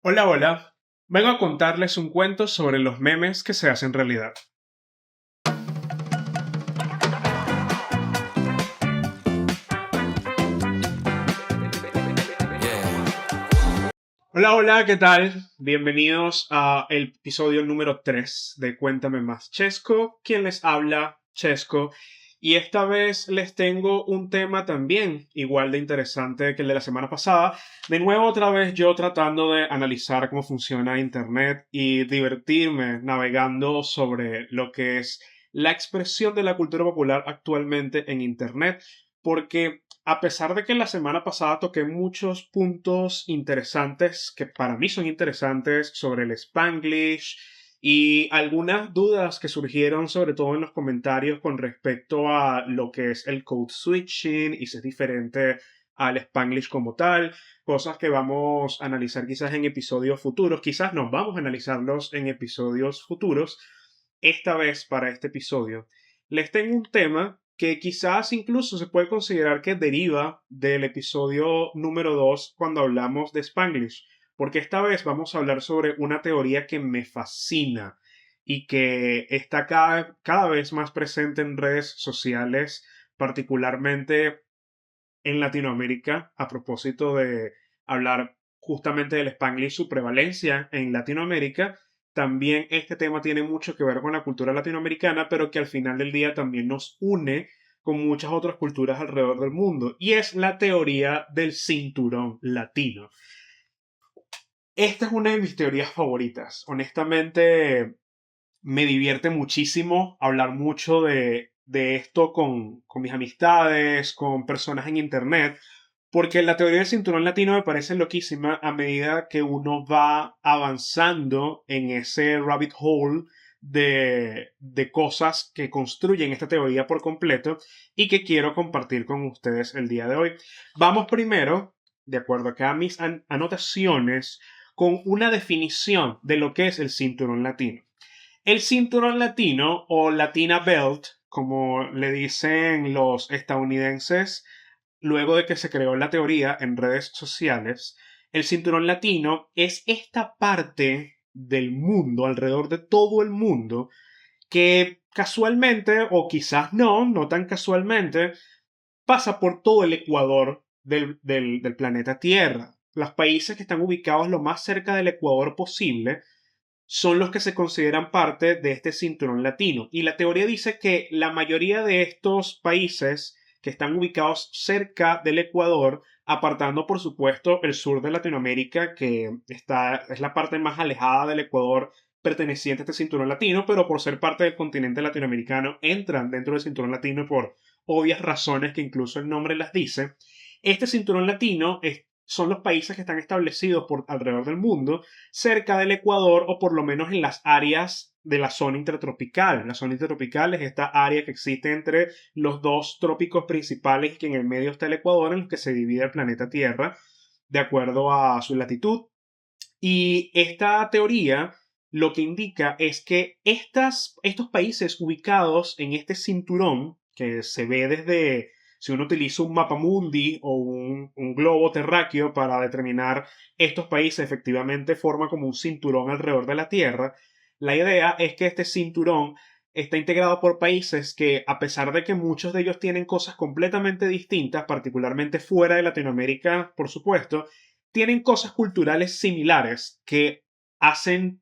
Hola, hola. Vengo a contarles un cuento sobre los memes que se hacen realidad. Hola, hola, ¿qué tal? Bienvenidos a el episodio número 3 de Cuéntame Más Chesco. ¿Quién les habla? Chesco. Y esta vez les tengo un tema también igual de interesante que el de la semana pasada. De nuevo, otra vez yo tratando de analizar cómo funciona Internet y divertirme navegando sobre lo que es la expresión de la cultura popular actualmente en Internet. Porque a pesar de que la semana pasada toqué muchos puntos interesantes que para mí son interesantes sobre el Spanglish y algunas dudas que surgieron sobre todo en los comentarios con respecto a lo que es el code switching y si es diferente al Spanglish como tal, cosas que vamos a analizar quizás en episodios futuros, quizás no, vamos a analizarlos en episodios futuros. Esta vez para este episodio les tengo un tema que quizás incluso se puede considerar que deriva del episodio número 2 cuando hablamos de Spanglish, porque esta vez vamos a hablar sobre una teoría que me fascina y que está cada vez más presente en redes sociales, particularmente en Latinoamérica, a propósito de hablar justamente del Spanglish, su prevalencia en Latinoamérica. También este tema tiene mucho que ver con la cultura latinoamericana, pero que al final del día también nos une con muchas otras culturas alrededor del mundo, y es la teoría del cinturón latino. Esta es una de mis teorías favoritas. Honestamente, me divierte muchísimo hablar mucho de esto con mis amistades, con personas en internet, porque la teoría del cinturón latino me parece loquísima a medida que uno va avanzando en ese rabbit hole de cosas que construyen esta teoría por completo y que quiero compartir con ustedes el día de hoy. Vamos primero, de acuerdo acá a mis anotaciones, con una definición de lo que es el cinturón latino. El cinturón latino o Latina Belt, como le dicen los estadounidenses, luego de que se creó la teoría en redes sociales, el cinturón latino es esta parte del mundo, alrededor de todo el mundo, que casualmente, o quizás no tan casualmente, pasa por todo el ecuador del planeta Tierra. Los países que están ubicados lo más cerca del ecuador posible son los que se consideran parte de este cinturón latino. Y la teoría dice que la mayoría de estos países que están ubicados cerca del Ecuador, apartando por supuesto el sur de Latinoamérica, es la parte más alejada del Ecuador perteneciente a este cinturón latino, pero por ser parte del continente latinoamericano entran dentro del cinturón latino por obvias razones que incluso el nombre las dice. Este cinturón latino son los países que están establecidos por alrededor del mundo cerca del Ecuador o por lo menos en las áreas de la zona intertropical. La zona intertropical es esta área que existe entre los dos trópicos principales, que en el medio está el Ecuador, en los que se divide el planeta Tierra de acuerdo a su latitud. Y esta teoría lo que indica es que estos países ubicados en este cinturón, que se ve desde, si uno utiliza un mapa mundi o un globo terráqueo para determinar estos países, efectivamente forma como un cinturón alrededor de la Tierra. La idea es que este cinturón está integrado por países que, a pesar de que muchos de ellos tienen cosas completamente distintas, particularmente fuera de Latinoamérica, por supuesto, tienen cosas culturales similares que dan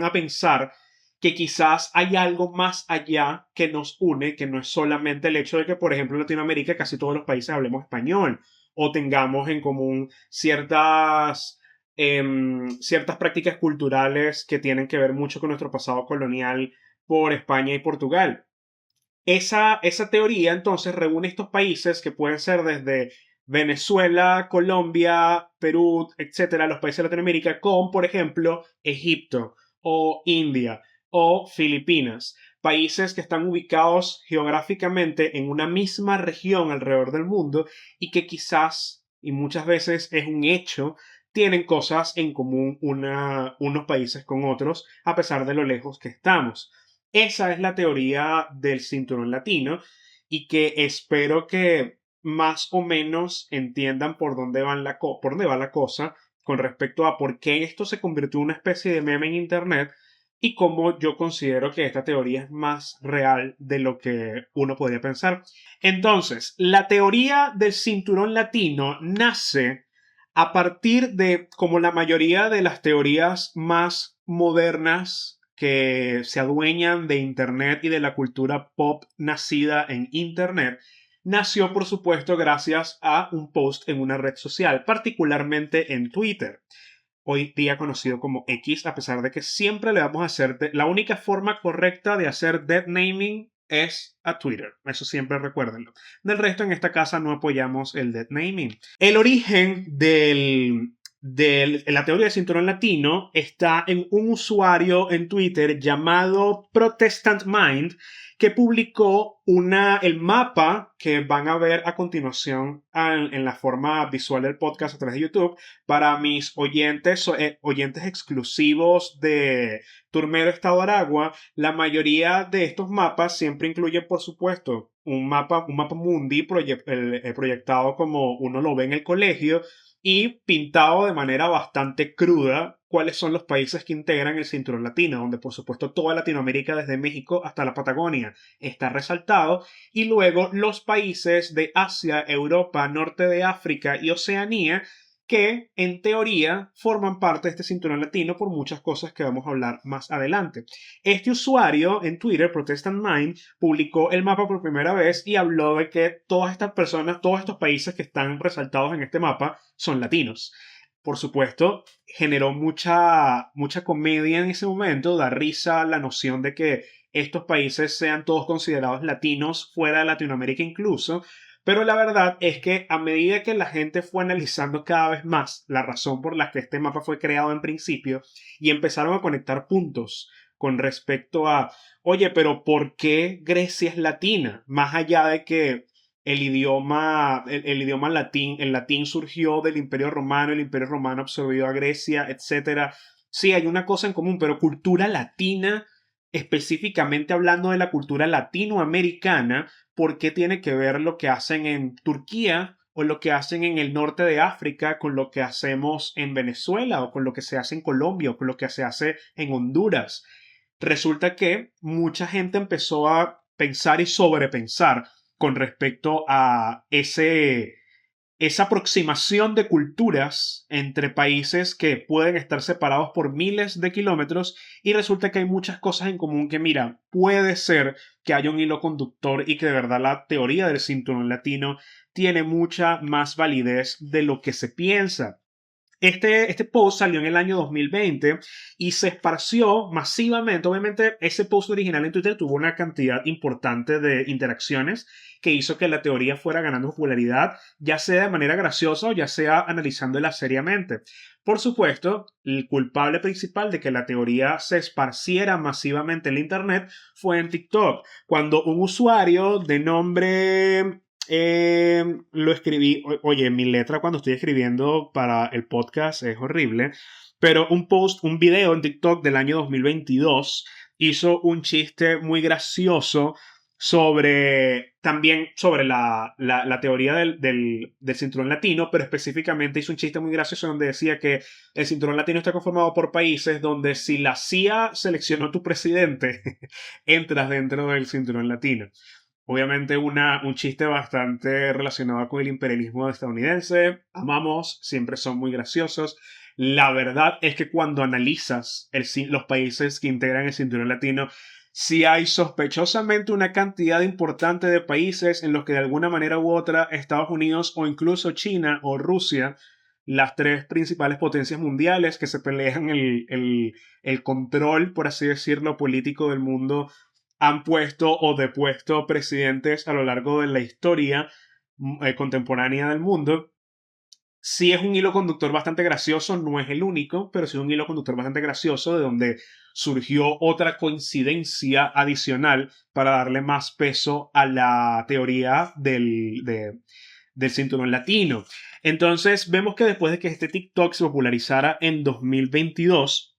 a pensar que quizás hay algo más allá que nos une, que no es solamente el hecho de que, por ejemplo, en Latinoamérica casi todos los países hablemos español o tengamos en común ciertas prácticas culturales que tienen que ver mucho con nuestro pasado colonial por España y Portugal. Esa teoría entonces reúne estos países que pueden ser desde Venezuela, Colombia, Perú, etcétera, los países de Latinoamérica, con, por ejemplo, Egipto o India o Filipinas, países que están ubicados geográficamente en una misma región alrededor del mundo y que quizás, y muchas veces es un hecho, tienen cosas en común unos países con otros, a pesar de lo lejos que estamos. Esa es la teoría del cinturón latino y que espero que más o menos entiendan por dónde va la cosa con respecto a por qué esto se convirtió en una especie de meme en Internet y cómo yo considero que esta teoría es más real de lo que uno podría pensar. Entonces, la teoría del cinturón latino nace a partir de, como la mayoría de las teorías más modernas que se adueñan de Internet y de la cultura pop nacida en Internet, nació por supuesto gracias a un post en una red social, particularmente en Twitter, hoy día conocido como X, a pesar de que siempre le vamos a hacer, la única forma correcta de hacer dead naming es a Twitter, eso siempre recuérdenlo. Del resto, en esta casa no apoyamos el dead naming. El origen de la teoría del cinturón latino está en un usuario en Twitter llamado Protestant Mind, que publicó el mapa que van a ver a continuación en la forma visual del podcast a través de YouTube. Para mis oyentes exclusivos de Turmero Estado Aragua, la mayoría de estos mapas siempre incluyen, por supuesto, un mapa mundi proyectado como uno lo ve en el colegio y pintado de manera bastante cruda cuáles son los países que integran el cinturón latino, donde por supuesto toda Latinoamérica desde México hasta la Patagonia está resaltado, y luego los países de Asia, Europa, Norte de África y Oceanía, que en teoría forman parte de este cinturón latino por muchas cosas que vamos a hablar más adelante. Este usuario en Twitter, Protestant Mind, publicó el mapa por primera vez y habló de que todas estas personas, todos estos países que están resaltados en este mapa son latinos. Por supuesto, generó mucha comedia en ese momento, da risa la noción de que estos países sean todos considerados latinos fuera de Latinoamérica incluso, pero la verdad es que a medida que la gente fue analizando cada vez más la razón por la que este mapa fue creado en principio y empezaron a conectar puntos con respecto a, oye, pero ¿por qué Grecia es latina? Más allá de que el idioma latín, el latín surgió del Imperio Romano, el Imperio Romano absorbió a Grecia, etc. Sí, hay una cosa en común, pero cultura latina, específicamente hablando de la cultura latinoamericana, ¿por qué tiene que ver lo que hacen en Turquía o lo que hacen en el norte de África con lo que hacemos en Venezuela o con lo que se hace en Colombia o con lo que se hace en Honduras? Resulta que mucha gente empezó a pensar y sobrepensar con respecto a esa aproximación de culturas entre países que pueden estar separados por miles de kilómetros, y resulta que hay muchas cosas en común que, mira, puede ser que haya un hilo conductor y que de verdad la teoría del cinturón latino tiene mucha más validez de lo que se piensa. Este post salió en el año 2020 y se esparció masivamente. Obviamente, ese post original en Twitter tuvo una cantidad importante de interacciones que hizo que la teoría fuera ganando popularidad, ya sea de manera graciosa o ya sea analizándola seriamente. Por supuesto, el culpable principal de que la teoría se esparciera masivamente en la Internet fue en TikTok, cuando un usuario de nombre lo escribí, oye, mi letra cuando estoy escribiendo para el podcast es horrible, pero un video en TikTok del año 2022 hizo un chiste muy gracioso también sobre la teoría del cinturón latino, pero específicamente hizo un chiste muy gracioso donde decía que el cinturón latino está conformado por países donde si la CIA seleccionó tu presidente, entras dentro del cinturón latino. Obviamente un chiste bastante relacionado con el imperialismo estadounidense. Amamos, siempre son muy graciosos. La verdad es que cuando analizas los países que integran el cinturón latino, sí hay sospechosamente una cantidad importante de países en los que de alguna manera u otra Estados Unidos o incluso China o Rusia, las tres principales potencias mundiales que se pelean el control, por así decirlo, político del mundo, han puesto o depuesto presidentes a lo largo de la historia contemporánea del mundo. Sí es un hilo conductor bastante gracioso, no es el único, pero sí es un hilo conductor bastante gracioso de donde surgió otra coincidencia adicional para darle más peso a la teoría del cinturón latino. Entonces vemos que después de que este TikTok se popularizara en 2022,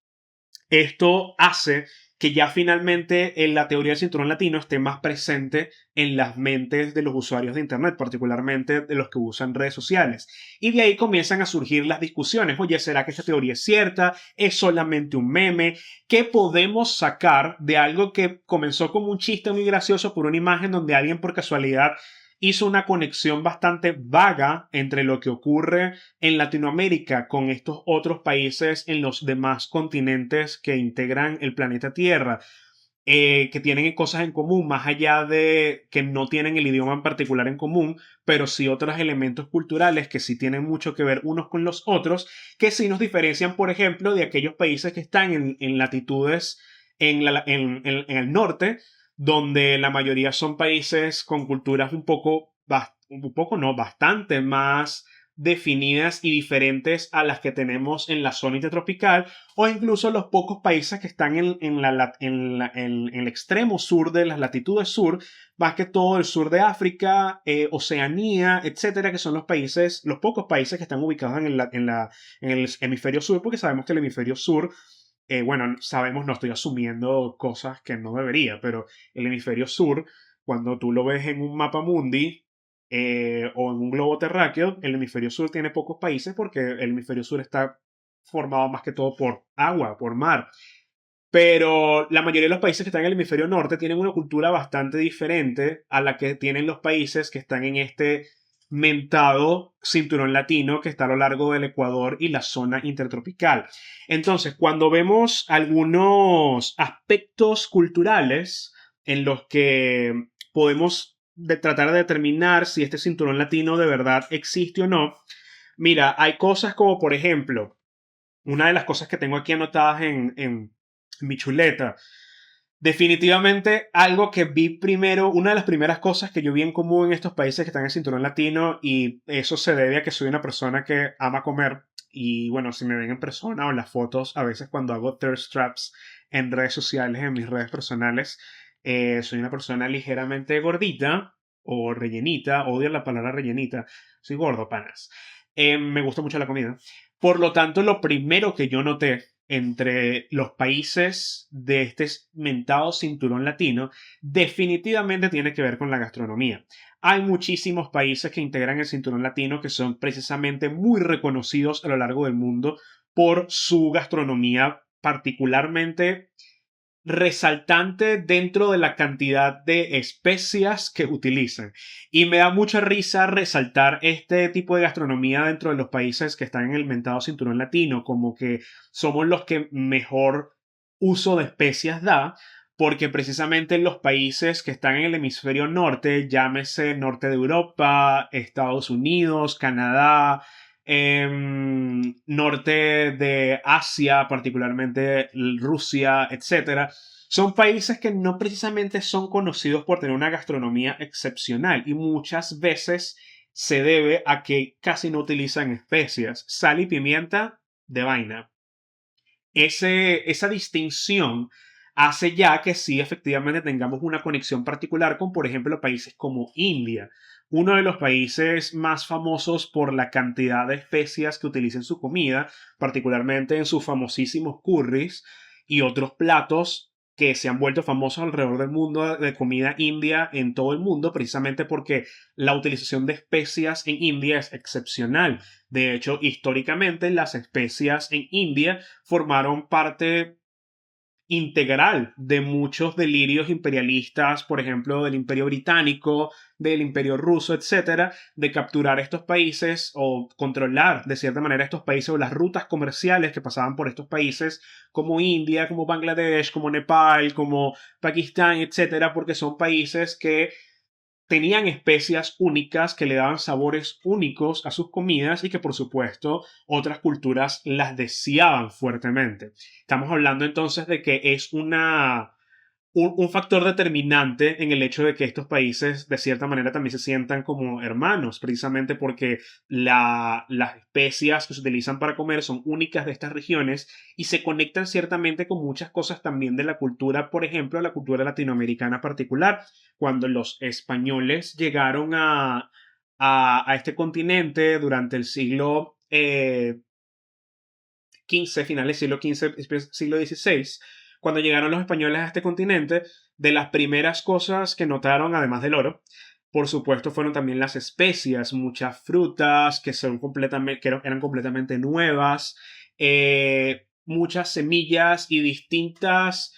esto hace que ya finalmente en la teoría del cinturón latino esté más presente en las mentes de los usuarios de Internet, particularmente de los que usan redes sociales. Y de ahí comienzan a surgir las discusiones. Oye, ¿será que esta teoría es cierta? ¿Es solamente un meme? ¿Qué podemos sacar de algo que comenzó como un chiste muy gracioso por una imagen donde alguien por casualidad hizo una conexión bastante vaga entre lo que ocurre en Latinoamérica con estos otros países en los demás continentes que integran el planeta Tierra? Que tienen cosas en común, más allá de que no tienen el idioma en particular en común, pero sí otros elementos culturales que sí tienen mucho que ver unos con los otros, que sí nos diferencian, por ejemplo, de aquellos países que están en latitudes en el norte, donde la mayoría son países con culturas un poco no, bastante más definidas y diferentes a las que tenemos en la zona intertropical, o incluso los pocos países que están en el extremo sur de las latitudes sur, más que todo el sur de África, Oceanía, etcétera, que son los pocos países que están ubicados en el hemisferio sur, porque sabemos que el hemisferio sur, bueno, sabemos, no estoy asumiendo cosas que no debería, pero el hemisferio sur, cuando tú lo ves en un mapa mundi, o en un globo terráqueo, el hemisferio sur tiene pocos países porque el hemisferio sur está formado más que todo por agua, por mar. Pero la mayoría de los países que están en el hemisferio norte tienen una cultura bastante diferente a la que tienen los países que están en este mentado cinturón latino que está a lo largo del Ecuador y la zona intertropical. Entonces, cuando vemos algunos aspectos culturales en los que podemos tratar de determinar si este cinturón latino de verdad existe o no, mira, hay cosas como, por ejemplo, una de las cosas que tengo aquí anotadas en mi chuleta. Definitivamente algo que vi primero, una de las primeras cosas que yo vi en común en estos países que están en el cinturón latino, y eso se debe a que soy una persona que ama comer, y bueno, si me ven en persona o en las fotos, a veces cuando hago thirst traps en redes sociales, en mis redes personales, soy una persona ligeramente gordita o rellenita, odio la palabra rellenita, soy gordo, panas. Me gusta mucho la comida. Por lo tanto, lo primero que yo noté entre los países de este mentado cinturón latino definitivamente tiene que ver con la gastronomía. Hay muchísimos países que integran el cinturón latino que son precisamente muy reconocidos a lo largo del mundo por su gastronomía particularmente resaltante dentro de la cantidad de especias que utilizan. Y me da mucha risa resaltar este tipo de gastronomía dentro de los países que están en el mentado cinturón latino, como que somos los que mejor uso de especias da, porque precisamente los países que están en el hemisferio norte, llámese norte de Europa, Estados Unidos, Canadá, norte de Asia, particularmente Rusia, etcétera, son países que no precisamente son conocidos por tener una gastronomía excepcional y muchas veces se debe a que casi no utilizan especias, sal y pimienta de vaina. Esa distinción hace ya que sí efectivamente tengamos una conexión particular con, por ejemplo, países como India, uno de los países más famosos por la cantidad de especias que utiliza en su comida, particularmente en sus famosísimos curries y otros platos que se han vuelto famosos alrededor del mundo de comida india en todo el mundo, precisamente porque la utilización de especias en India es excepcional. De hecho, históricamente las especias en India formaron parte integral de muchos delirios imperialistas, por ejemplo, del Imperio Británico, del Imperio Ruso, etcétera, de capturar estos países o controlar de cierta manera estos países o las rutas comerciales que pasaban por estos países como India, como Bangladesh, como Nepal, como Pakistán, etcétera, porque son países que tenían especias únicas que le daban sabores únicos a sus comidas y que por supuesto otras culturas las deseaban fuertemente. Estamos hablando entonces de que es un factor determinante en el hecho de que estos países de cierta manera también se sientan como hermanos, precisamente porque las especias que se utilizan para comer son únicas de estas regiones y se conectan ciertamente con muchas cosas también de la cultura, por ejemplo, la cultura latinoamericana particular. Cuando los españoles llegaron a este continente durante el siglo XV, finales del siglo XV, siglo XVI, cuando llegaron los españoles a este continente, de las primeras cosas que notaron, además del oro, por supuesto, fueron también las especias, muchas frutas que, eran completamente nuevas, muchas semillas y distintos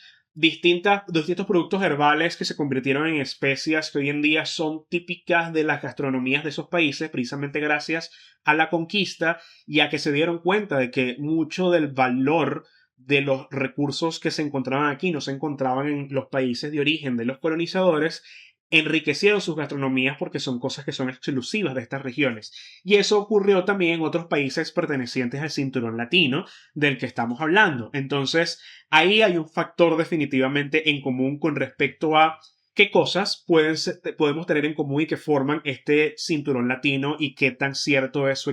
productos herbales que se convirtieron en especias que hoy en día son típicas de las gastronomías de esos países, precisamente gracias a la conquista y a que se dieron cuenta de que mucho del valor de los recursos que se encontraban aquí no se encontraban en los países de origen de los colonizadores, enriquecieron sus gastronomías porque son cosas que son exclusivas de estas regiones. Y eso ocurrió también en otros países pertenecientes al cinturón latino del que estamos hablando. Entonces, ahí hay un factor definitivamente en común con respecto a qué cosas podemos tener en común y que forman este cinturón latino y qué tan cierto es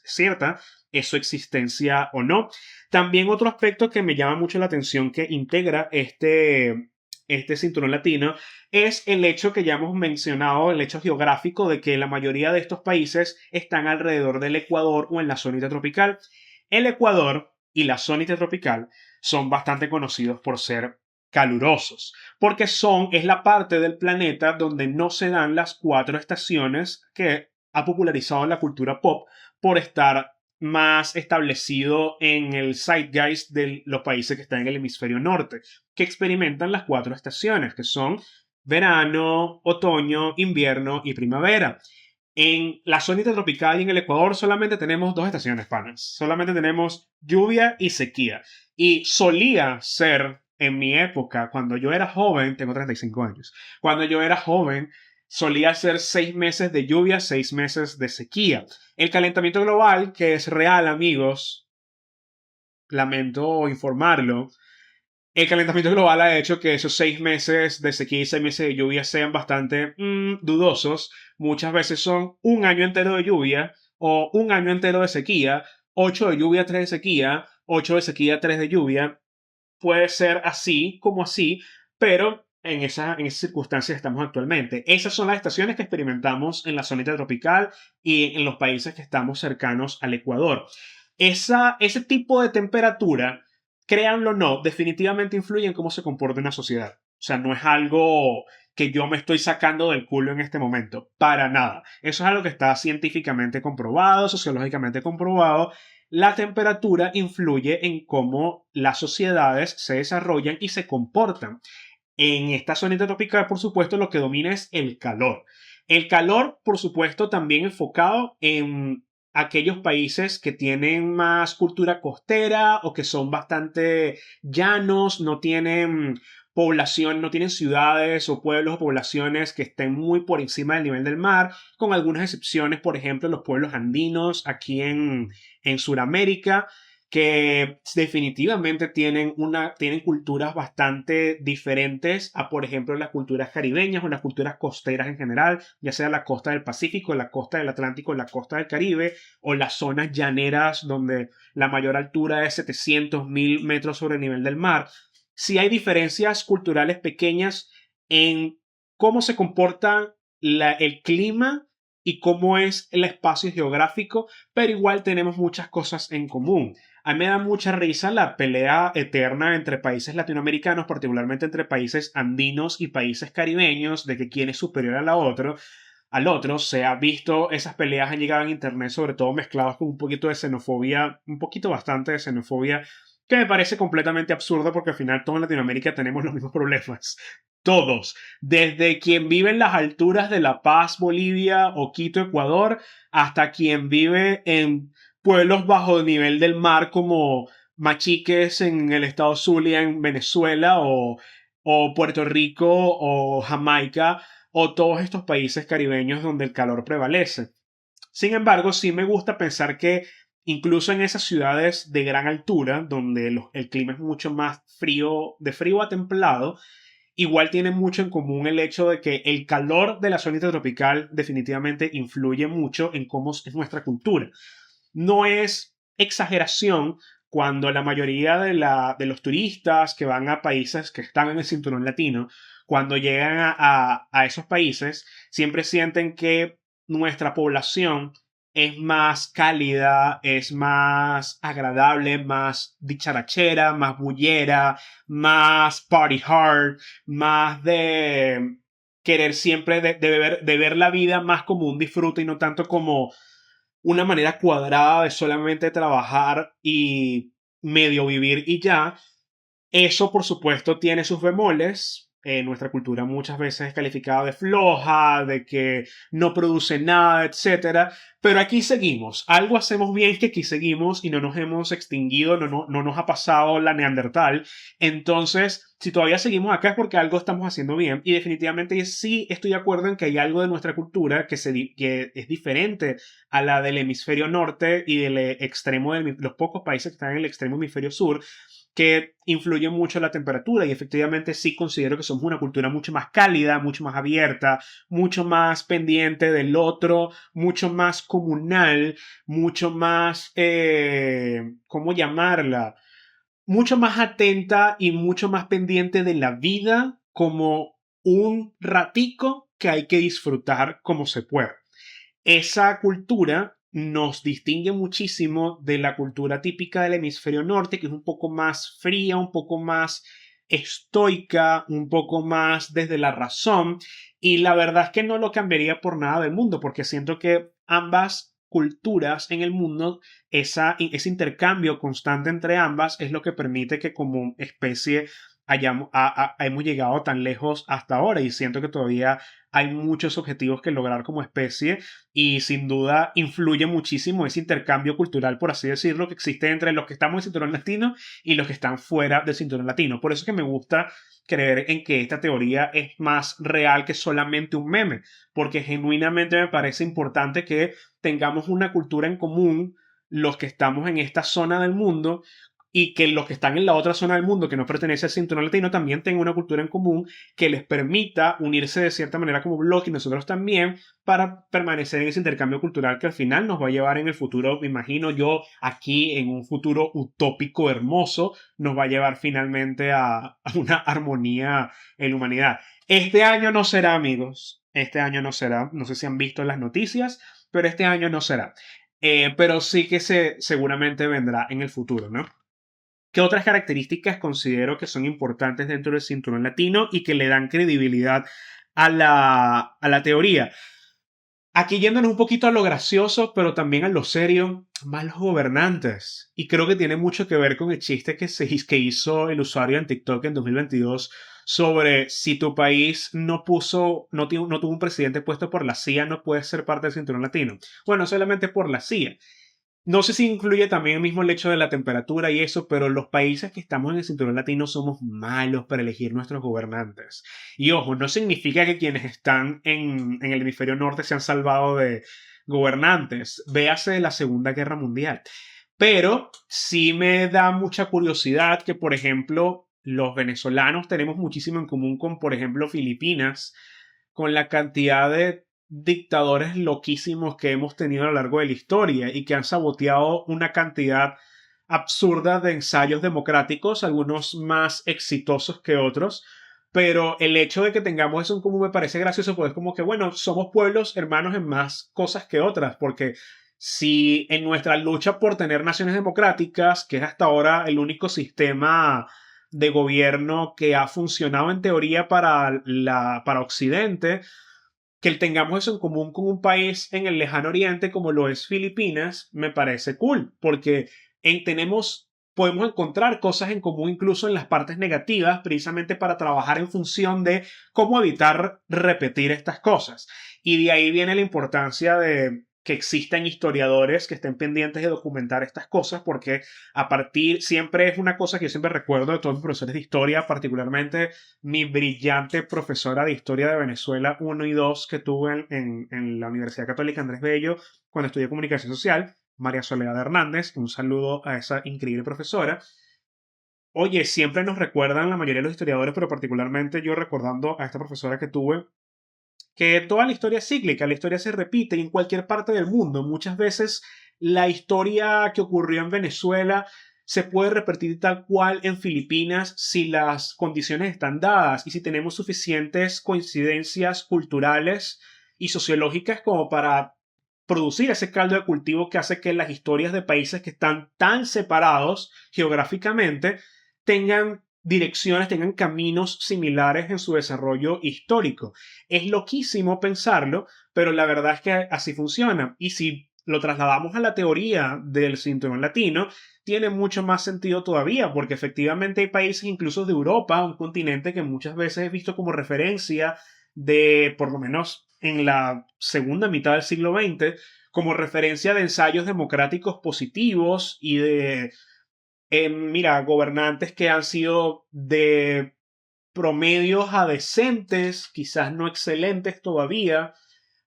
cierta es su existencia o no. También otro aspecto que me llama mucho la atención que integra este cinturón latino es el hecho que ya hemos mencionado, el hecho geográfico de que la mayoría de estos países están alrededor del Ecuador o en la zona intertropical. El Ecuador y la zona intertropical son bastante conocidos por ser calurosos, porque es la parte del planeta donde no se dan las 4 estaciones que ha popularizado la cultura pop por estar más establecido en el zeitgeist de los países que están en el hemisferio norte, que experimentan las 4 estaciones, que son verano, otoño, invierno y primavera. En la zona intertropical y en el Ecuador solamente tenemos 2 estaciones, panas. Solamente tenemos lluvia y sequía. Y solía ser, en mi época, cuando yo era joven, tengo 35 años, cuando yo era joven, solía ser 6 meses de lluvia, 6 meses de sequía. El calentamiento global, que es real, amigos, lamento informarlo, el calentamiento global ha hecho que esos 6 meses de sequía y 6 meses de lluvia sean bastante dudosos. Muchas veces son un año entero de lluvia o un año entero de sequía, 8 de lluvia, 3 de sequía, 8 de sequía, 3 de lluvia. Puede ser así como así, pero en esas circunstancias estamos actualmente. Esas son las estaciones que experimentamos en la zona intertropical y en los países que estamos cercanos al Ecuador. Ese tipo de temperatura, créanlo o no, definitivamente influye en cómo se comporta una sociedad. O sea, no es algo que yo me estoy sacando del culo en este momento. Para nada. Eso es algo que está científicamente comprobado, sociológicamente comprobado. La temperatura influye en cómo las sociedades se desarrollan y se comportan. En esta zona intertropical, por supuesto, lo que domina es el calor. El calor, por supuesto, también enfocado en aquellos países que tienen más cultura costera o que son bastante llanos, no tienen población, no tienen ciudades o pueblos o poblaciones que estén muy por encima del nivel del mar, con algunas excepciones, por ejemplo, los pueblos andinos aquí en Sudamérica, que definitivamente tienen culturas bastante diferentes a, por ejemplo, las culturas caribeñas o las culturas costeras en general, ya sea la costa del Pacífico, la costa del Atlántico, la costa del Caribe, o las zonas llaneras donde la mayor altura es 700.000 metros sobre el nivel del mar. Sí hay diferencias culturales pequeñas en cómo se comporta el clima y cómo es el espacio geográfico, pero igual tenemos muchas cosas en común. A mí me da mucha risa la pelea eterna entre países latinoamericanos, particularmente entre países andinos y países caribeños, de que quién es superior al otro. Se ha visto, esas peleas han llegado en internet, sobre todo mezcladas con un poquito de xenofobia, un poquito bastante de xenofobia, que me parece completamente absurdo porque al final todos en Latinoamérica tenemos los mismos problemas. Todos, desde quien vive en las alturas de La Paz, Bolivia o Quito, Ecuador, hasta quien vive en pueblos bajo el nivel del mar como Machiques en el estado Zulia en Venezuela o Puerto Rico o Jamaica o todos estos países caribeños donde el calor prevalece. Sin embargo, sí me gusta pensar que incluso en esas ciudades de gran altura, donde el clima es mucho más frío, de frío a templado, igual tiene mucho en común el hecho de que el calor de la zona intertropical definitivamente influye mucho en cómo es nuestra cultura. No es exageración cuando la mayoría de los turistas que van a países que están en el cinturón latino, cuando llegan a esos países, siempre sienten que nuestra población es más cálida, es más agradable, más dicharachera, más bullera, más party hard, más de querer siempre de ver la vida más como un disfrute y no tanto como una manera cuadrada de solamente trabajar y medio vivir y ya. Eso, por supuesto, tiene sus bemoles. Nuestra cultura muchas veces es calificada de floja, de que no produce nada, etcétera. Pero aquí seguimos. Algo hacemos bien que aquí seguimos y no nos hemos extinguido, no nos ha pasado la Neandertal. Entonces, si todavía seguimos acá es porque algo estamos haciendo bien. Y definitivamente sí estoy de acuerdo en que hay algo de nuestra cultura que es diferente a la del hemisferio norte y del extremo de los pocos países que están en el extremo hemisferio sur, que influye mucho la temperatura y efectivamente sí considero que somos una cultura mucho más cálida, mucho más abierta, mucho más pendiente del otro, mucho más comunal, mucho más, ¿cómo llamarla? Mucho más atenta y mucho más pendiente de la vida como un ratico que hay que disfrutar como se puede. Esa cultura nos distingue muchísimo de la cultura típica del hemisferio norte, que es un poco más fría, un poco más estoica, un poco más desde la razón. Y la verdad es que no lo cambiaría por nada del mundo, porque siento que ambas culturas en el mundo, ese intercambio constante entre ambas es lo que permite que como especie hemos llegado tan lejos hasta ahora y siento que todavía hay muchos objetivos que lograr como especie y sin duda influye muchísimo ese intercambio cultural, por así decirlo, que existe entre los que estamos en el cinturón latino y los que están fuera del cinturón latino. Por eso es que me gusta creer en que esta teoría es más real que solamente un meme, porque genuinamente me parece importante que tengamos una cultura en común los que estamos en esta zona del mundo y que los que están en la otra zona del mundo que no pertenece al cinturón latino también tengan una cultura en común que les permita unirse de cierta manera como bloque y nosotros también para permanecer en ese intercambio cultural que al final nos va a llevar en el futuro, me imagino yo, aquí en un futuro utópico hermoso, nos va a llevar finalmente a una armonía en la humanidad. Este año no será, amigos. Este año no será. No sé si han visto las noticias, pero este año no será. Pero sí que seguramente vendrá en el futuro, ¿no? ¿Qué otras características considero que son importantes dentro del cinturón latino y que le dan credibilidad a la teoría? Aquí yéndonos un poquito a lo gracioso, pero también a lo serio, malos gobernantes. Y creo que tiene mucho que ver con el chiste que hizo el usuario en TikTok en 2022 sobre si tu país no tuvo un presidente puesto por la CIA, no puedes ser parte del cinturón latino. Bueno, solamente por la CIA. No sé si incluye también el mismo el hecho de la temperatura y eso, pero los países que estamos en el cinturón latino somos malos para elegir nuestros gobernantes. Y ojo, no significa que quienes están en el hemisferio norte se han salvado de gobernantes. Véase la Segunda Guerra Mundial. Pero sí me da mucha curiosidad que, por ejemplo, los venezolanos tenemos muchísimo en común con, por ejemplo, Filipinas, con la cantidad de dictadores loquísimos que hemos tenido a lo largo de la historia y que han saboteado una cantidad absurda de ensayos democráticos, algunos más exitosos que otros. Pero el hecho de que tengamos eso en común me parece gracioso, porque es como que, bueno, somos pueblos hermanos en más cosas que otras, porque si en nuestra lucha por tener naciones democráticas, que es hasta ahora el único sistema de gobierno que ha funcionado en teoría para Occidente, que tengamos eso en común con un país en el lejano oriente como lo es Filipinas, me parece cool, porque podemos encontrar cosas en común incluso en las partes negativas, precisamente para trabajar en función de cómo evitar repetir estas cosas. Y de ahí viene la importancia de que existan historiadores que estén pendientes de documentar estas cosas, porque siempre es una cosa que yo siempre recuerdo de todos mis profesores de historia, particularmente mi brillante profesora de historia de Venezuela 1 y 2 que tuve en la Universidad Católica Andrés Bello cuando estudié comunicación social, María Soledad Hernández. Un saludo a esa increíble profesora. Oye, siempre nos recuerdan la mayoría de los historiadores, pero particularmente yo recordando a esta profesora que tuve, que toda la historia es cíclica, la historia se repite y en cualquier parte del mundo. Muchas veces la historia que ocurrió en Venezuela se puede repetir tal cual en Filipinas si las condiciones están dadas y si tenemos suficientes coincidencias culturales y sociológicas como para producir ese caldo de cultivo que hace que las historias de países que están tan separados geográficamente tengan direcciones, tengan caminos similares en su desarrollo histórico. Es loquísimo pensarlo, pero la verdad es que así funciona. Y si lo trasladamos a la teoría del cinturón latino, tiene mucho más sentido todavía, porque efectivamente hay países incluso de Europa, un continente que muchas veces he visto como referencia de, por lo menos en la segunda mitad del siglo XX, como referencia de ensayos democráticos positivos y de, mira, gobernantes que han sido de promedios a decentes, quizás no excelentes todavía,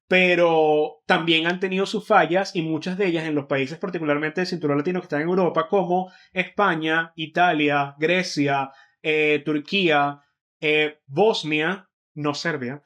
pero también han tenido sus fallas y muchas de ellas en los países particularmente del cinturón latino que están en Europa, como España, Italia, Grecia, Turquía, Bosnia, no Serbia.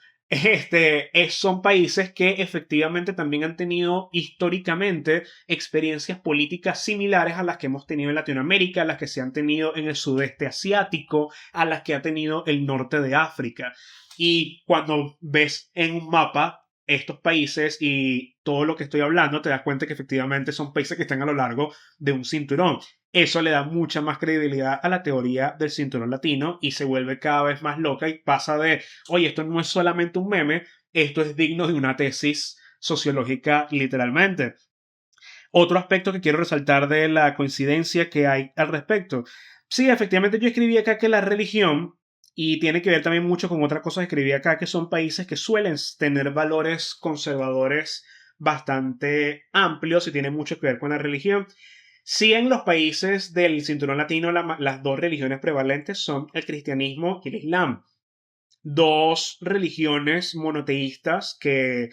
Son países que efectivamente también han tenido históricamente experiencias políticas similares a las que hemos tenido en Latinoamérica, a las que se han tenido en el sudeste asiático, a las que ha tenido el norte de África. Y cuando ves en un mapa estos países y todo lo que estoy hablando, te das cuenta que efectivamente son países que están a lo largo de un cinturón. Eso le da mucha más credibilidad a la teoría del cinturón latino y se vuelve cada vez más loca y pasa de, oye, esto no es solamente un meme, esto es digno de una tesis sociológica literalmente. Otro aspecto que quiero resaltar de la coincidencia que hay al respecto. Sí, efectivamente yo escribí acá que la religión, y tiene que ver también mucho con otra cosa que escribí acá, que son países que suelen tener valores conservadores bastante amplios y tienen mucho que ver con la religión. Sí, en los países del cinturón latino las dos religiones prevalentes son el cristianismo y el islam. Dos religiones monoteístas que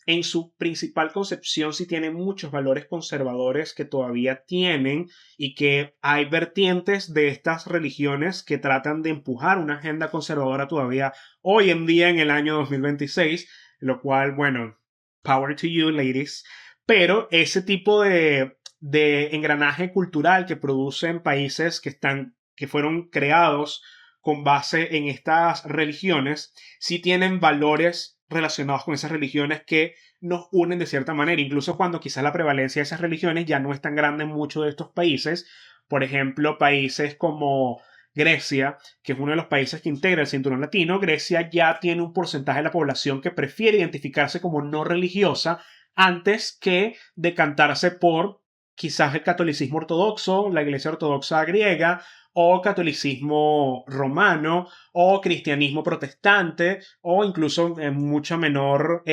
en su principal concepción sí tienen muchos valores conservadores que todavía tienen y que hay vertientes de estas religiones que tratan de empujar una agenda conservadora todavía hoy en día en el año 2026, lo cual, bueno, power to you, ladies. Pero ese tipo de engranaje cultural que producen países que fueron creados con base en estas religiones, sí tienen valores relacionados con esas religiones que nos unen de cierta manera, incluso cuando quizás la prevalencia de esas religiones ya no es tan grande en muchos de estos países. Por ejemplo, países como Grecia, que es uno de los países que integra el cinturón latino. Grecia ya tiene un porcentaje de la población que prefiere identificarse como no religiosa antes que decantarse por quizás el catolicismo ortodoxo, la iglesia ortodoxa griega, o catolicismo romano, o cristianismo protestante, o incluso en mucha menor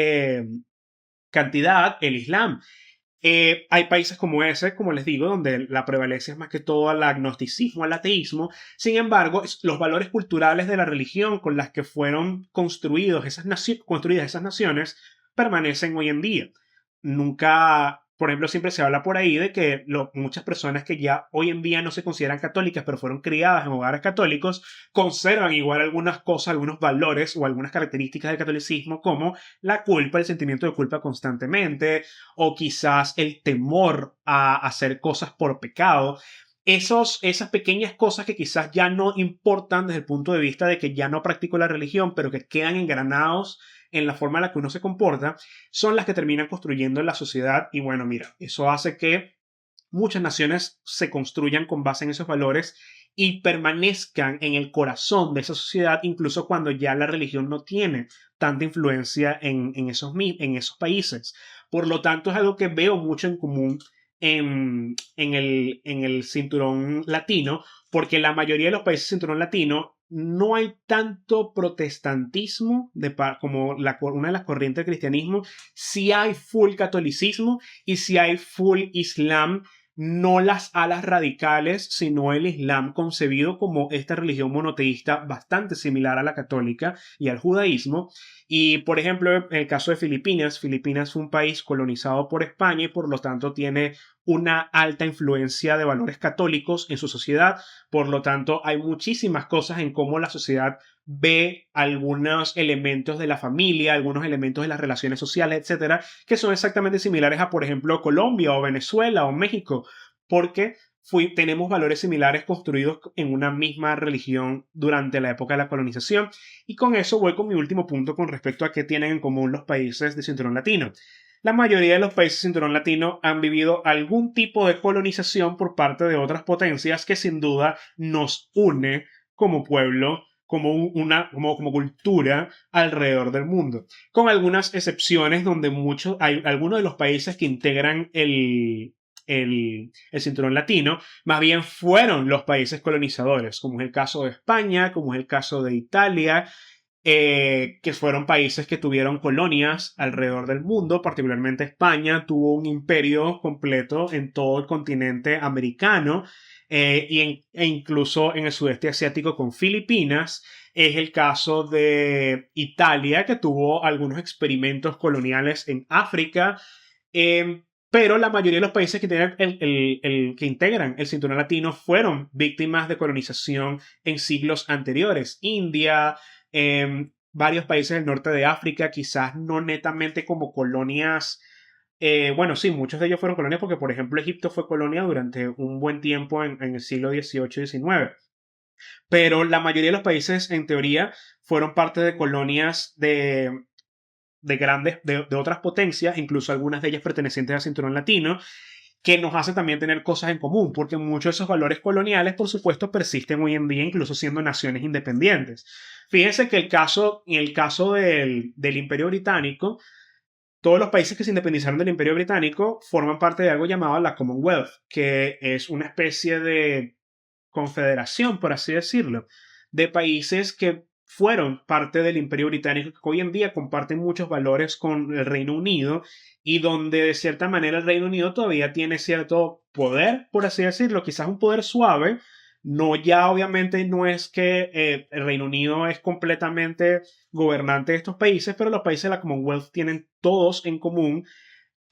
cantidad el islam. Hay países como ese, como les digo, donde la prevalencia es más que todo al agnosticismo, al ateísmo. Sin embargo, los valores culturales de la religión con las que fueron construidas esas naciones permanecen hoy en día. Nunca, por ejemplo, siempre se habla por ahí de que muchas personas que ya hoy en día no se consideran católicas, pero fueron criadas en hogares católicos, conservan igual algunas cosas, algunos valores o algunas características del catolicismo, como la culpa, el sentimiento de culpa constantemente, o quizás el temor a hacer cosas por pecado. Esas pequeñas cosas que quizás ya no importan desde el punto de vista de que ya no practico la religión, pero que quedan engranados en la forma en la que uno se comporta, son las que terminan construyendo la sociedad. Y bueno, mira, eso hace que muchas naciones se construyan con base en esos valores y permanezcan en el corazón de esa sociedad, incluso cuando ya la religión no tiene tanta influencia en esos países. Por lo tanto, es algo que veo mucho en común en el cinturón latino, porque la mayoría de los países del cinturón latino no hay tanto protestantismo como una de las corrientes del cristianismo. Sí hay full catolicismo y sí hay full islam, no las alas radicales, sino el islam concebido como esta religión monoteísta bastante similar a la católica y al judaísmo. Y, por ejemplo, en el caso de Filipinas, Filipinas fue un país colonizado por España y por lo tanto tiene una alta influencia de valores católicos en su sociedad. Por lo tanto, hay muchísimas cosas en cómo la sociedad ve algunos elementos de la familia, algunos elementos de las relaciones sociales, etcétera, que son exactamente similares a, por ejemplo, Colombia o Venezuela o México, porque tenemos valores similares construidos en una misma religión durante la época de la colonización. Y con eso voy con mi último punto con respecto a qué tienen en común los países de cinturón latino. la mayoría de los países del cinturón latino han vivido algún tipo de colonización por parte de otras potencias que sin duda nos une como pueblo, como cultura alrededor del mundo. Con algunas excepciones donde hay algunos de los países que integran el cinturón latino, más bien fueron los países colonizadores, como es el caso de España, como es el caso de Italia, que fueron países que tuvieron colonias alrededor del mundo, particularmente España tuvo un imperio completo en todo el continente americano e incluso en el sudeste asiático con Filipinas. Es el caso de Italia, que tuvo algunos experimentos coloniales en África. Pero la mayoría de los países que integran el cinturón latino fueron víctimas de colonización en siglos anteriores. India, varios países del norte de África, quizás no netamente como colonias. Bueno, sí, muchos de ellos fueron colonias porque, por ejemplo, Egipto fue colonia durante un buen tiempo en el siglo XVIII y XIX. Pero la mayoría de los países, en teoría, fueron parte de colonias de otras potencias, incluso algunas de ellas pertenecientes al cinturón latino, que nos hace también tener cosas en común, porque muchos de esos valores coloniales, por supuesto, persisten hoy en día, incluso siendo naciones independientes. Fíjense que en el caso del Imperio Británico, todos los países que se independizaron del Imperio Británico forman parte de algo llamado la Commonwealth, que es una especie de confederación, por así decirlo, de países que fueron parte del Imperio Británico, que hoy en día comparten muchos valores con el Reino Unido y donde de cierta manera el Reino Unido todavía tiene cierto poder, por así decirlo, quizás un poder suave. No, ya obviamente no es que el Reino Unido es completamente gobernante de estos países, pero los países de la Commonwealth tienen todos en común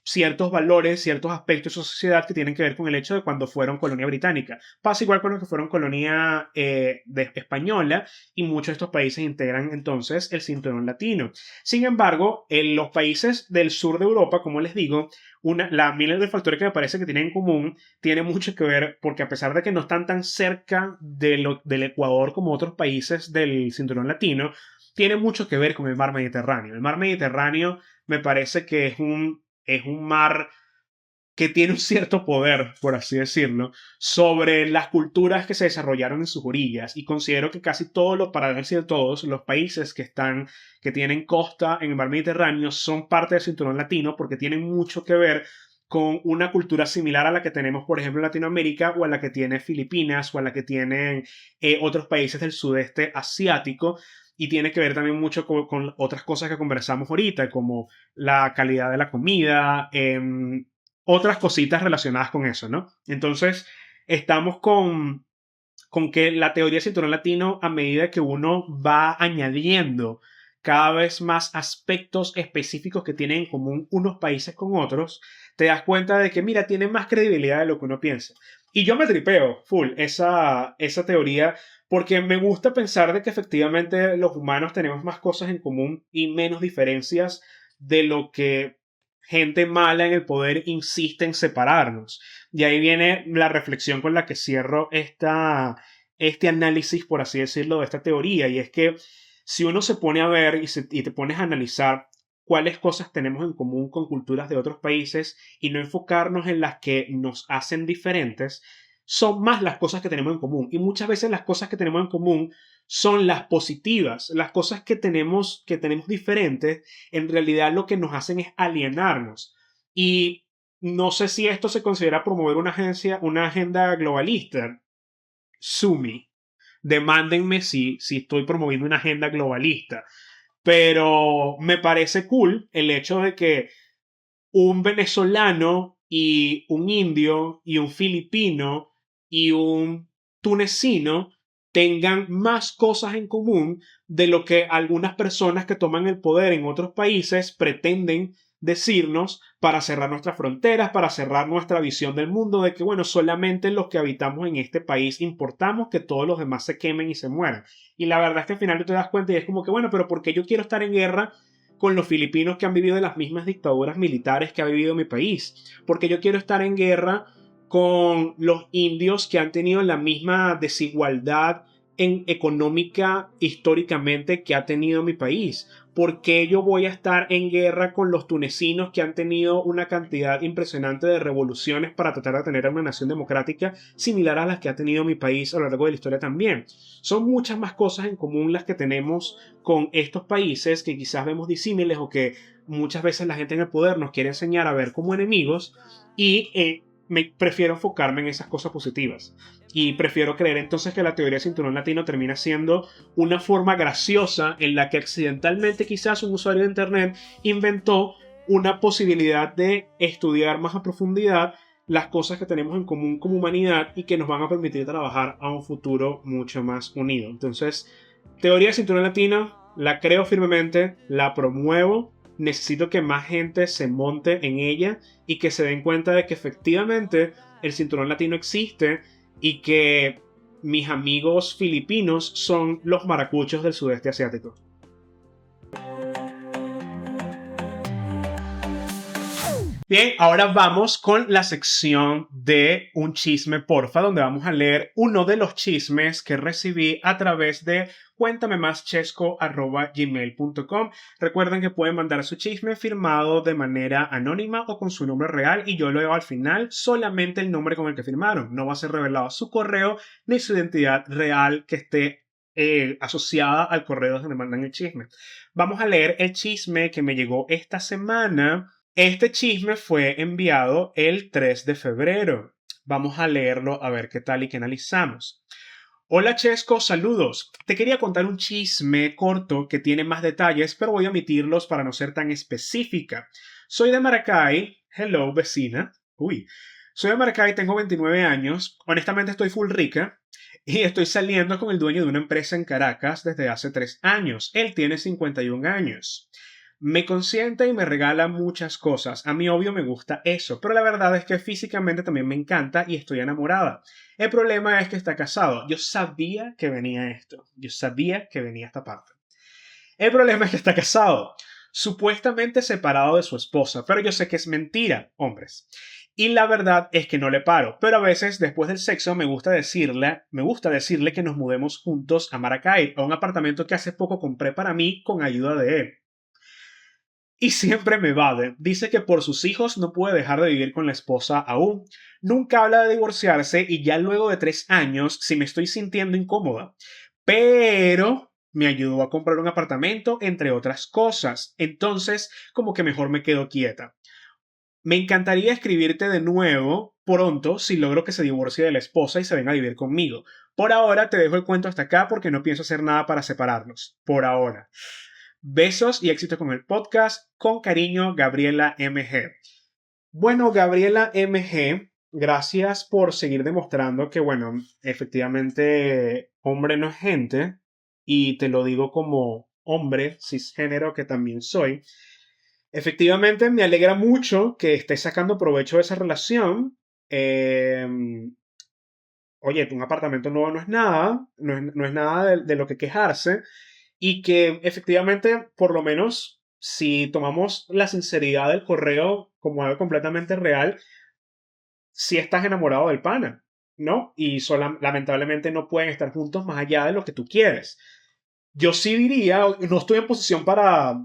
ciertos valores, ciertos aspectos de su sociedad que tienen que ver con el hecho de cuando fueron colonia británica. Pasa igual con los que fueron colonia española y muchos de estos países integran entonces el cinturón latino. Sin embargo, en los países del sur de Europa, como les digo, la miles de factores que me parece que tienen en común tiene mucho que ver porque a pesar de que no están tan cerca del Ecuador como otros países del cinturón latino, tiene mucho que ver con el mar Mediterráneo. El mar Mediterráneo me parece que es un mar que tiene un cierto poder, por así decirlo, sobre las culturas que se desarrollaron en sus orillas. Y considero que casi todos los, para decir todos, los países que tienen costa en el mar Mediterráneo son parte del cinturón latino porque tienen mucho que ver con una cultura similar a la que tenemos, por ejemplo, en Latinoamérica o a la que tiene Filipinas o a la que tienen otros países del sudeste asiático. Y tiene que ver también mucho con otras cosas que conversamos ahorita, como la calidad de la comida, otras cositas relacionadas con eso, ¿no? Entonces, estamos con que la teoría del cinturón latino, a medida que uno va añadiendo cada vez más aspectos específicos que tienen en común unos países con otros, te das cuenta de que, mira, tiene más credibilidad de lo que uno piensa. Y yo me tripeo full esa teoría porque me gusta pensar de que efectivamente los humanos tenemos más cosas en común y menos diferencias de lo que gente mala en el poder insiste en separarnos. Y ahí viene la reflexión con la que cierro este análisis, por así decirlo, de esta teoría. Y es que si uno se pone a ver y te pones a analizar cuáles cosas tenemos en común con culturas de otros países y no enfocarnos en las que nos hacen diferentes, son más las cosas que tenemos en común. Y muchas veces las cosas que tenemos en común son las positivas. Las cosas que tenemos diferentes, en realidad lo que nos hacen es alienarnos. Y no sé si esto se considera promover una agenda globalista. Sumi, demándenme si estoy promoviendo una agenda globalista. Pero me parece cool el hecho de que un venezolano y un indio y un filipino y un tunecino tengan más cosas en común de lo que algunas personas que toman el poder en otros países pretenden decirnos para cerrar nuestras fronteras, para cerrar nuestra visión del mundo, de que, bueno, solamente los que habitamos en este país importamos, que todos los demás se quemen y se mueran. Y la verdad es que al final tú te das cuenta y es como que, bueno, pero ¿por qué yo quiero estar en guerra con los filipinos que han vivido las mismas dictaduras militares que ha vivido mi país? Porque yo quiero estar en guerra con los indios que han tenido la misma desigualdad económica históricamente que ha tenido mi país. ¿Por qué yo voy a estar en guerra con los tunecinos que han tenido una cantidad impresionante de revoluciones para tratar de tener una nación democrática similar a las que ha tenido mi país a lo largo de la historia también? Son muchas más cosas en común las que tenemos con estos países que quizás vemos disímiles o que muchas veces la gente en el poder nos quiere enseñar a ver como enemigos y prefiero enfocarme en esas cosas positivas. Y prefiero creer entonces que la teoría del cinturón latino termina siendo una forma graciosa en la que accidentalmente quizás un usuario de internet inventó una posibilidad de estudiar más a profundidad las cosas que tenemos en común como humanidad y que nos van a permitir trabajar a un futuro mucho más unido. Entonces, teoría del cinturón latino, la creo firmemente, la promuevo. Necesito que más gente se monte en ella y que se den cuenta de que efectivamente el cinturón latino existe y que mis amigos filipinos son los maracuchos del sudeste asiático. Bien, ahora vamos con la sección de Un Chisme Porfa, donde vamos a leer uno de los chismes que recibí a través de cuéntamemáschesco@gmail.com. Recuerden que pueden mandar su chisme firmado de manera anónima o con su nombre real y yo leo al final solamente el nombre con el que firmaron. No va a ser revelado su correo ni su identidad real que esté asociada al correo donde mandan el chisme. Vamos a leer el chisme que me llegó esta semana. Este chisme fue enviado el 3 de febrero. Vamos a leerlo a ver qué tal y qué analizamos. Hola Chesco, saludos. Te quería contar un chisme corto que tiene más detalles, pero voy a omitirlos para no ser tan específica. Soy de Maracay. Hello, vecina. Soy de Maracay, tengo 29 años. Honestamente estoy full rica. Y estoy saliendo con el dueño de una empresa en Caracas desde hace 3 años. Él tiene 51 años. Me consiente y me regala muchas cosas. A mí obvio me gusta eso, pero la verdad es que físicamente también me encanta y estoy enamorada. El problema es que está casado. Yo sabía que venía esto. Yo sabía que venía esta parte. El problema es que está casado. Supuestamente separado de su esposa, pero yo sé que es mentira, hombres. Y la verdad es que no le paro, pero a veces después del sexo me gusta decirle que nos mudemos juntos a Maracay, a un apartamento que hace poco compré para mí con ayuda de él. Y siempre me evade. Dice que por sus hijos no puede dejar de vivir con la esposa aún. Nunca habla de divorciarse y ya luego de 3 años sí me estoy sintiendo incómoda. Pero me ayudó a comprar un apartamento, entre otras cosas. Entonces, como que mejor me quedo quieta. Me encantaría escribirte de nuevo pronto si logro que se divorcie de la esposa y se venga a vivir conmigo. Por ahora te dejo el cuento hasta acá porque no pienso hacer nada para separarnos. Por ahora. Besos y éxito con el podcast. Con cariño, Gabriela MG. Bueno, Gabriela MG, gracias por seguir demostrando que, bueno, efectivamente, hombre no es gente. Y te lo digo como hombre cisgénero que también soy. Efectivamente, me alegra mucho que estés sacando provecho de esa relación. Oye, un apartamento nuevo no es nada, no es nada de lo que quejarse. Y que efectivamente, por lo menos, si tomamos la sinceridad del correo como algo completamente real, si estás enamorado del pana, ¿no? Y lamentablemente no pueden estar juntos más allá de lo que tú quieres. Yo sí diría, no estoy en posición para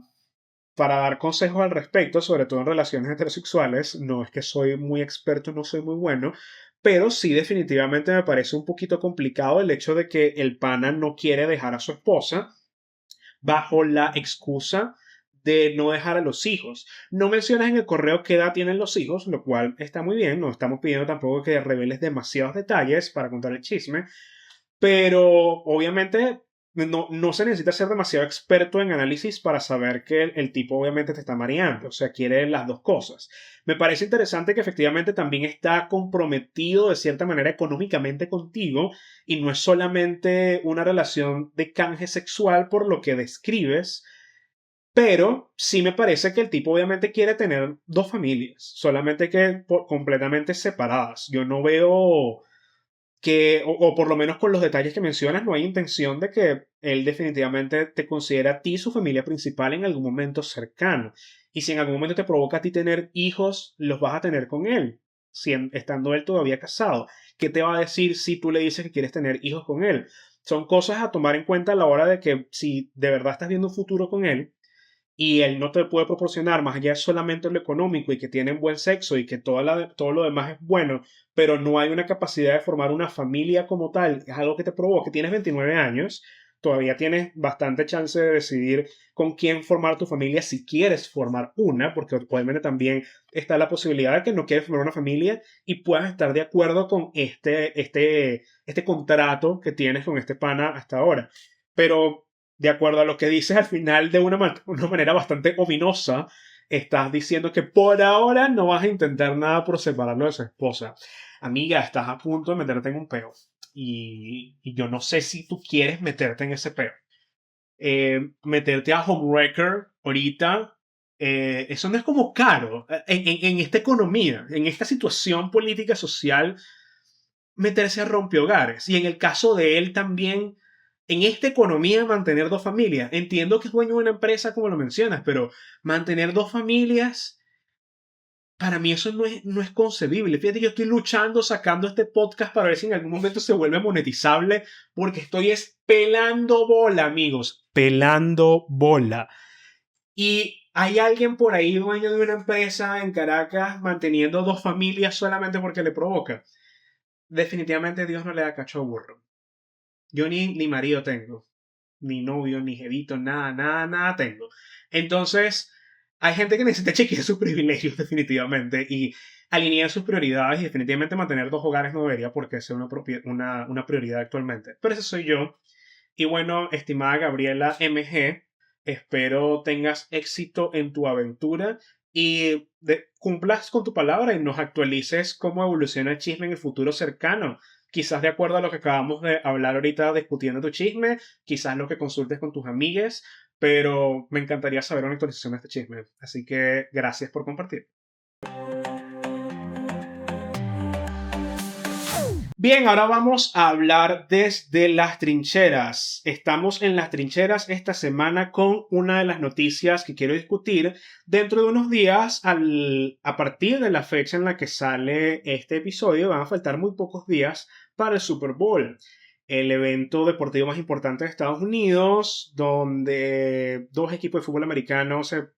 dar consejos al respecto, sobre todo en relaciones heterosexuales. No es que soy muy experto, no soy muy bueno, pero sí definitivamente me parece un poquito complicado el hecho de que el pana no quiere dejar a su esposa bajo la excusa de no dejar a los hijos. No mencionas en el correo qué edad tienen los hijos, lo cual está muy bien, no estamos pidiendo tampoco que reveles demasiados detalles para contar el chisme, pero obviamente no se necesita ser demasiado experto en análisis para saber que el tipo obviamente te está mareando, o sea, quiere las dos cosas. Me parece interesante que efectivamente también está comprometido de cierta manera económicamente contigo y no es solamente una relación de canje sexual por lo que describes, pero sí me parece que el tipo obviamente quiere tener dos familias, solamente que completamente separadas. Yo no veo que, o por lo menos con los detalles que mencionas, no hay intención de que él definitivamente te considere a ti su familia principal en algún momento cercano. Y si en algún momento te provoca a ti tener hijos, los vas a tener con él, estando él todavía casado. ¿Qué te va a decir si tú le dices que quieres tener hijos con él? son cosas a tomar en cuenta a la hora de que si de verdad estás viendo un futuro con él y él no te puede proporcionar más allá de solamente lo económico y que tienen buen sexo y que todo lo demás es bueno, pero no hay una capacidad de formar una familia como tal, es algo que te provoca, tienes 29 años, todavía tienes bastante chance de decidir con quién formar tu familia si quieres formar una, porque obviamente también está la posibilidad de que no quieres formar una familia y puedas estar de acuerdo con este contrato que tienes con este pana hasta ahora. Pero de acuerdo a lo que dices al final de una manera bastante ominosa, estás diciendo que por ahora no vas a intentar nada por separarlo de su esposa. Amiga, estás a punto de meterte en un peo. Y yo no sé si tú quieres meterte en ese peo. Meterte a Homewrecker ahorita, eso no es como caro. En esta economía, en esta situación política social, meterse a rompehogares. Y en el caso de él también, en esta economía, mantener dos familias. Entiendo que es dueño de una empresa, como lo mencionas, pero mantener dos familias, para mí eso no es concebible. Fíjate, yo estoy luchando, sacando este podcast para ver si en algún momento se vuelve monetizable, porque estoy pelando bola, amigos. Pelando bola. Y hay alguien por ahí, dueño de una empresa en Caracas, manteniendo dos familias solamente porque le provoca. Definitivamente Dios no le da cacho a burro. Yo ni marido tengo, ni novio, ni jevito, nada tengo. Entonces, hay gente que necesita chequear sus privilegios definitivamente y alinear sus prioridades y definitivamente mantener dos hogares no debería por qué ser una prioridad actualmente. Pero ese soy yo. Y bueno, estimada Gabriela MG, espero tengas éxito en tu aventura y cumplas con tu palabra y nos actualices cómo evoluciona el chisme en el futuro cercano. Quizás de acuerdo a lo que acabamos de hablar ahorita discutiendo tu chisme, quizás lo que consultes con tus amigues, pero me encantaría saber una actualización de este chisme. Así que gracias por compartir. Bien, ahora vamos a hablar desde las trincheras. Estamos en las trincheras esta semana con una de las noticias que quiero discutir. Dentro de unos días, a partir de la fecha en la que sale este episodio, van a faltar muy pocos días para el Super Bowl, el evento deportivo más importante de Estados Unidos, donde dos equipos de fútbol americano se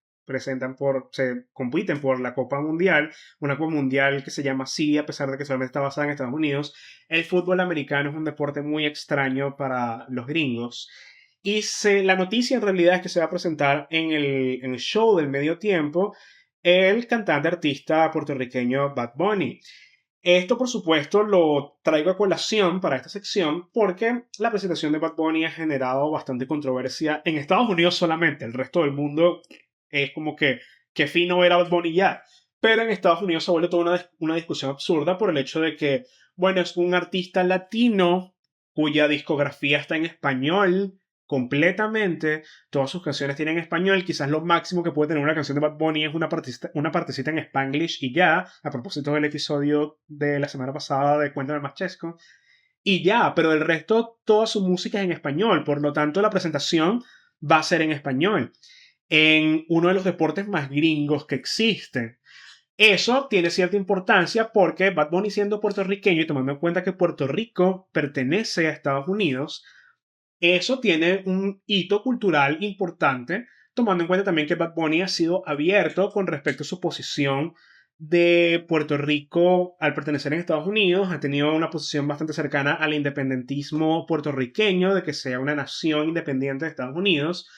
compiten por la Copa Mundial, una Copa Mundial que se llama así a pesar de que solamente está basada en Estados Unidos. El fútbol americano es un deporte muy extraño para los gringos. Y la noticia en realidad es que se va a presentar en el show del medio tiempo el cantante artista puertorriqueño Bad Bunny. Esto, por supuesto, lo traigo a colación para esta sección porque la presentación de Bad Bunny ha generado bastante controversia en Estados Unidos solamente. El resto del mundo es como que fino era Bad Bunny ya. Pero en Estados Unidos se vuelve toda una discusión absurda por el hecho de que, bueno, es un artista latino cuya discografía está en español completamente. Todas sus canciones tienen español. Quizás lo máximo que puede tener una canción de Bad Bunny es una partecita en Spanglish y ya. A propósito del episodio de la semana pasada de Cuéntame más Chesco. Y ya, pero el resto, toda su música es en español. Por lo tanto, la presentación va a ser en español. En uno de los deportes más gringos que existen. Eso tiene cierta importancia porque Bad Bunny, siendo puertorriqueño y tomando en cuenta que Puerto Rico pertenece a Estados Unidos, eso tiene un hito cultural importante, tomando en cuenta también que Bad Bunny ha sido abierto con respecto a su posición de Puerto Rico al pertenecer en Estados Unidos, ha tenido una posición bastante cercana al independentismo puertorriqueño, de que sea una nación independiente de Estados Unidos,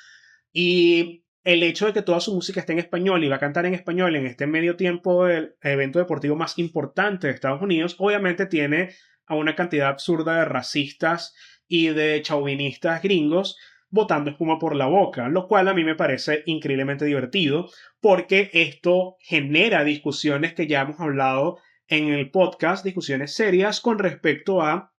y el hecho de que toda su música esté en español y va a cantar en español en este medio tiempo del evento deportivo más importante de Estados Unidos, obviamente tiene a una cantidad absurda de racistas y de chauvinistas gringos botando espuma por la boca, lo cual a mí me parece increíblemente divertido porque esto genera discusiones que ya hemos hablado en el podcast, discusiones serias con respecto a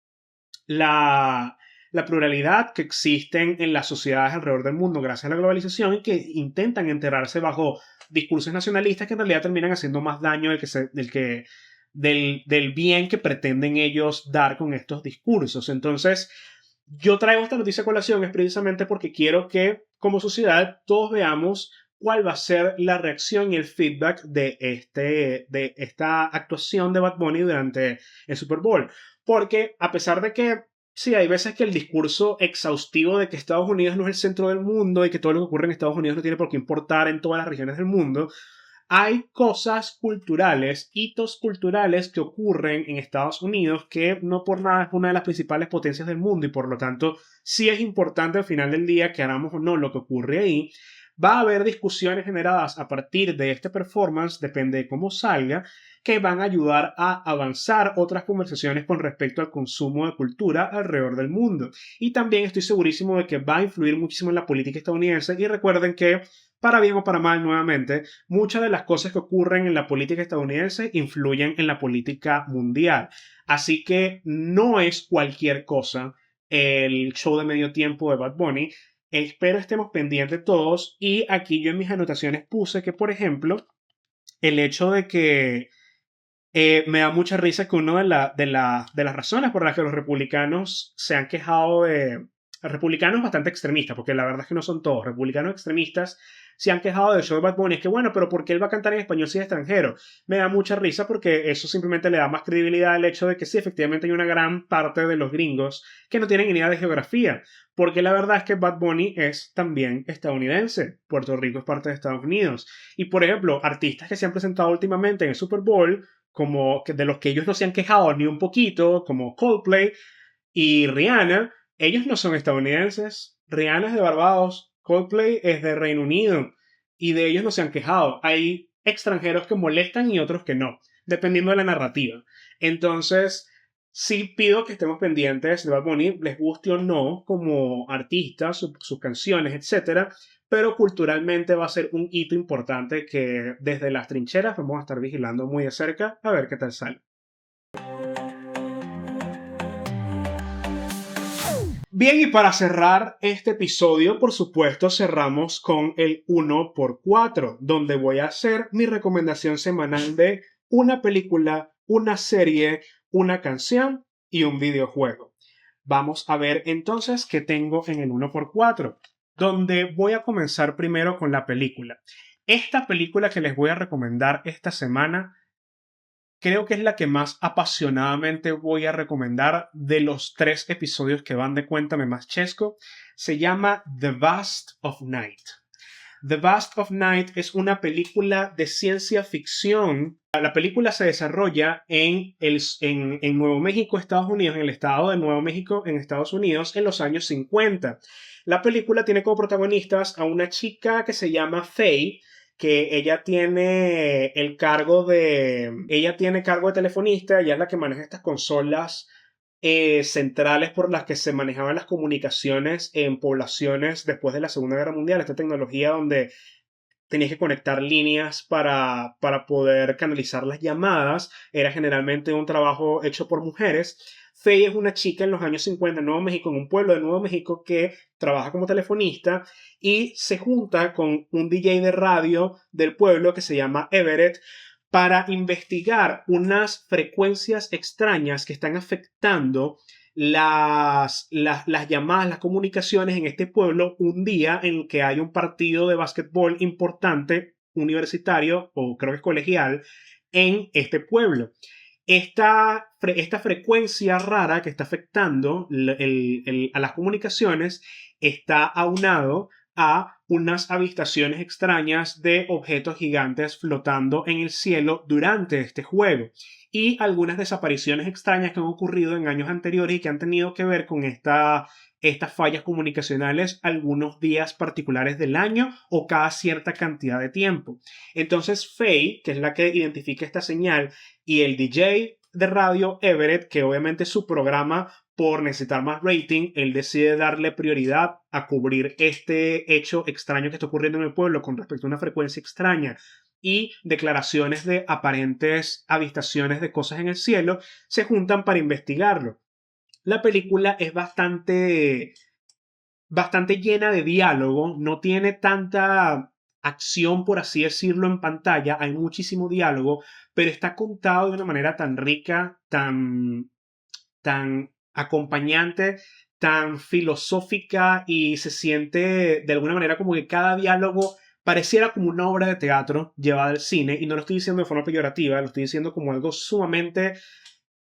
la pluralidad que existen en las sociedades alrededor del mundo gracias a la globalización y que intentan enterrarse bajo discursos nacionalistas que en realidad terminan haciendo más daño del bien que pretenden ellos dar con estos discursos. Entonces, yo traigo esta noticia a colación es precisamente porque quiero que como sociedad todos veamos cuál va a ser la reacción y el feedback de esta actuación de Bad Bunny durante el Super Bowl. Porque a pesar de que Sí, hay veces que el discurso exhaustivo de que Estados Unidos no es el centro del mundo y que todo lo que ocurre en Estados Unidos no tiene por qué importar en todas las regiones del mundo. Hay cosas culturales, hitos culturales que ocurren en Estados Unidos que no por nada es una de las principales potencias del mundo y por lo tanto sí es importante al final del día que hagamos o no lo que ocurre ahí. Va a haber discusiones generadas a partir de este performance, depende de cómo salga, que van a ayudar a avanzar otras conversaciones con respecto al consumo de cultura alrededor del mundo. Y también estoy segurísimo de que va a influir muchísimo en la política estadounidense. Y recuerden que, para bien o para mal, nuevamente, muchas de las cosas que ocurren en la política estadounidense influyen en la política mundial. Así que no es cualquier cosa el show de medio tiempo de Bad Bunny. Espero estemos pendientes todos. Y aquí yo en mis anotaciones puse que, por ejemplo, el hecho de que me da mucha risa que una de las razones por las que los republicanos se han quejado de... Republicanos bastante extremistas, porque la verdad es que no son todos. Republicanos extremistas se han quejado del show de Bad Bunny. Es que bueno, pero ¿por qué él va a cantar en español si es extranjero? Me da mucha risa porque eso simplemente le da más credibilidad al hecho de que sí, efectivamente hay una gran parte de los gringos que no tienen ni idea de geografía. Porque la verdad es que Bad Bunny es también estadounidense. Puerto Rico es parte de Estados Unidos. Y por ejemplo, artistas que se han presentado últimamente en el Super Bowl como de los que ellos no se han quejado ni un poquito, como Coldplay y Rihanna, ellos no son estadounidenses. Rihanna es de Barbados, Coldplay es de Reino Unido y de ellos no se han quejado. Hay extranjeros que molestan y otros que no, dependiendo de la narrativa. Entonces, sí pido que estemos pendientes de Bad Bunny, les guste o no, como artista, sus canciones, etcétera, pero culturalmente va a ser un hito importante que desde las trincheras vamos a estar vigilando muy de cerca a ver qué tal sale. Bien, y para cerrar este episodio, por supuesto, cerramos con el 1x4, donde voy a hacer mi recomendación semanal de una película, una serie, una canción y un videojuego. Vamos a ver entonces qué tengo en el 1x4, donde voy a comenzar primero con la película. Esta película que les voy a recomendar esta semana creo que es la que más apasionadamente voy a recomendar de los 3 episodios que van de Cuéntame Más Chesco. Se llama The Vast of Night. The Vast of Night es una película de ciencia ficción. La película se desarrolla en Nuevo México, Estados Unidos, en el estado de Nuevo México, en Estados Unidos, en los años 50. La película tiene como protagonistas a una chica que se llama Faye, que ella tiene cargo de telefonista, ella es la que maneja estas consolas centrales por las que se manejaban las comunicaciones en poblaciones después de la Segunda Guerra Mundial, esta tecnología donde tenías que conectar líneas para poder canalizar las llamadas. Era generalmente un trabajo hecho por mujeres. Faye es una chica en los años 50 en Nuevo México, en un pueblo de Nuevo México, que trabaja como telefonista y se junta con un DJ de radio del pueblo que se llama Everett para investigar unas frecuencias extrañas que están afectando las llamadas, las comunicaciones en este pueblo un día en el que hay un partido de básquetbol importante, universitario o creo que es colegial, en este pueblo. Esta frecuencia rara que está afectando a las comunicaciones está aunado a unas avistaciones extrañas de objetos gigantes flotando en el cielo durante este juego y algunas desapariciones extrañas que han ocurrido en años anteriores y que han tenido que ver con estas fallas comunicacionales algunos días particulares del año o cada cierta cantidad de tiempo. Entonces Faye, que es la que identifica esta señal, y el DJ de radio Everett, que obviamente su programa por necesitar más rating, él decide darle prioridad a cubrir este hecho extraño que está ocurriendo en el pueblo con respecto a una frecuencia extraña y declaraciones de aparentes avistaciones de cosas en el cielo, se juntan para investigarlo. La película es bastante llena de diálogo, no tiene tanta acción, por así decirlo, en pantalla, hay muchísimo diálogo, pero está contado de una manera tan rica, tan acompañante, tan filosófica y se siente de alguna manera como que cada diálogo pareciera como una obra de teatro llevada al cine, y no lo estoy diciendo de forma peyorativa, lo estoy diciendo como algo sumamente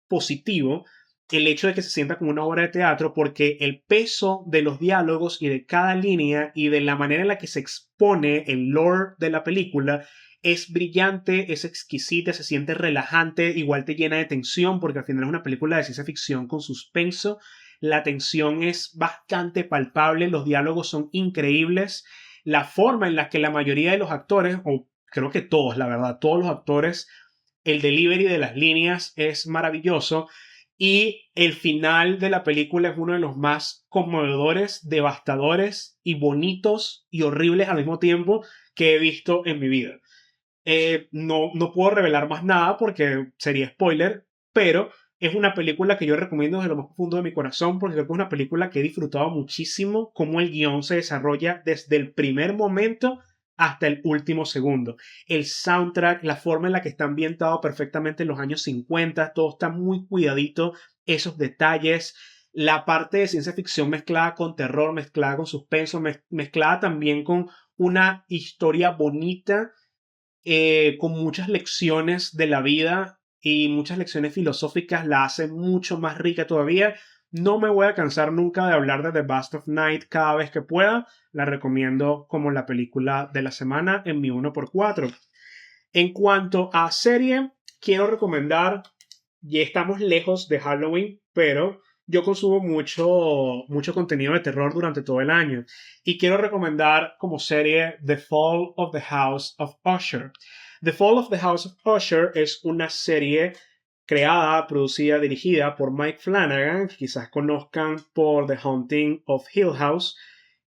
positivo. el hecho de que se sienta como una obra de teatro, porque el peso de los diálogos y de cada línea y de la manera en la que se expone el lore de la película es brillante, es exquisita, se siente relajante, igual te llena de tensión, porque al final es una película de ciencia ficción con suspenso. La tensión es bastante palpable, los diálogos son increíbles, la forma en la que la mayoría de los actores, o creo que todos, la verdad, todos los actores, el delivery de las líneas es maravilloso y el final de la película es uno de los más conmovedores, devastadores y bonitos y horribles al mismo tiempo que he visto en mi vida. No puedo revelar más nada porque sería spoiler, pero es una película que yo recomiendo desde lo más profundo de mi corazón porque creo que es una película que he disfrutado muchísimo, cómo el guión se desarrolla desde el primer momento hasta el último segundo. El soundtrack, la forma en la que está ambientado perfectamente en los años 50, todo está muy cuidadito, esos detalles, la parte de ciencia ficción mezclada con terror, mezclada con suspenso, mezclada también con una historia bonita, con muchas lecciones de la vida y muchas lecciones filosóficas, la hace mucho más rica todavía. No me voy a cansar nunca de hablar de The Bust of Night cada vez que pueda. La recomiendo como la película de la semana en mi 1x4. En cuanto a serie, quiero recomendar, ya estamos lejos de Halloween, pero yo consumo mucho contenido de terror durante todo el año. Y quiero recomendar como serie The Fall of the House of Usher. The Fall of the House of Usher es una serie creada, producida, dirigida por Mike Flanagan, que quizás conozcan por The Haunting of Hill House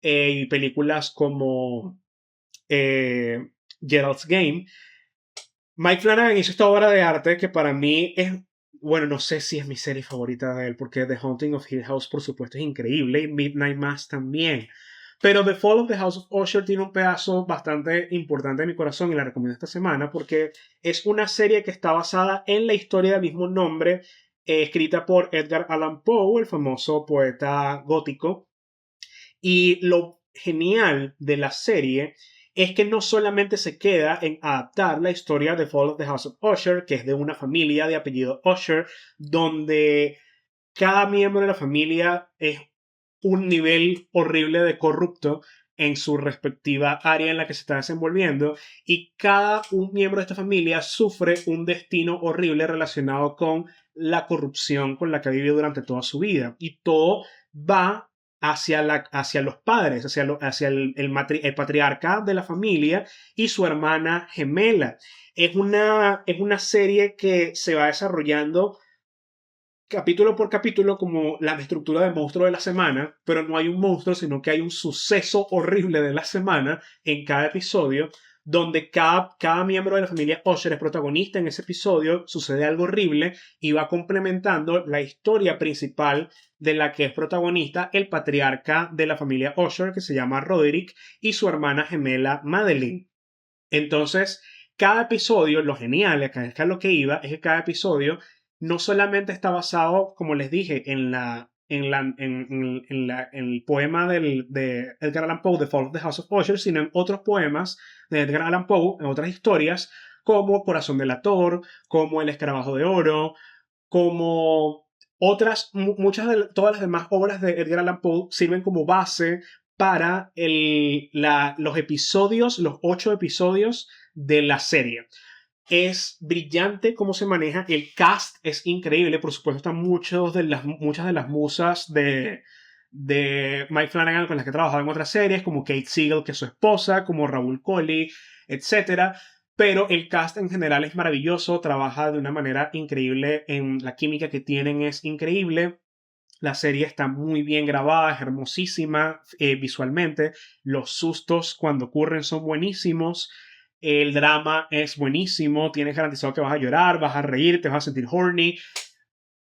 y películas como Gerald's Game. Mike Flanagan hizo esta obra de arte que para mí es, bueno, no sé si es mi serie favorita de él, porque The Haunting of Hill House, por supuesto, es increíble, y Midnight Mass también. Pero The Fall of the House of Usher tiene un pedazo bastante importante en mi corazón y la recomiendo esta semana porque es una serie que está basada en la historia del mismo nombre, escrita por Edgar Allan Poe, el famoso poeta gótico. Y lo genial de la serie es que no solamente se queda en adaptar la historia de Fall of the House of Usher, que es de una familia de apellido Usher, donde cada miembro de la familia es un nivel horrible de corrupto en su respectiva área en la que se está desenvolviendo y cada un miembro de esta familia sufre un destino horrible relacionado con la corrupción con la que ha vivido durante toda su vida y todo va hacia los padres, hacia el patriarca de la familia y su hermana gemela. Es una serie que se va desarrollando capítulo por capítulo como la estructura de monstruo de la semana, pero no hay un monstruo, sino que hay un suceso horrible de la semana en cada episodio, donde cada miembro de la familia Usher es protagonista en ese episodio, sucede algo horrible y va complementando la historia principal de la que es protagonista el patriarca de la familia Usher, que se llama Roderick, y su hermana gemela Madeline. Entonces, cada episodio, lo genial, acá es lo que iba, es que cada episodio no solamente está basado, como les dije, en el poema de Edgar Allan Poe, The Fall of the House of Usher, sino en otros poemas de Edgar Allan Poe, en otras historias, como Corazón delator, como El escarabajo de oro, como todas las demás obras de Edgar Allan Poe sirven como base para los episodios, los 8 episodios de la serie. Es brillante cómo se maneja, el cast es increíble, por supuesto están muchas de las musas de Mike Flanagan con las que he trabajado en otras series, como Kate Siegel, que es su esposa, como Raúl Coley, etc. Pero el cast en general es maravilloso, trabaja de una manera increíble, en la química que tienen es increíble. La serie está muy bien grabada, es hermosísima visualmente. Los sustos cuando ocurren son buenísimos. El drama es buenísimo. Tienes garantizado que vas a llorar, vas a reír, te vas a sentir horny.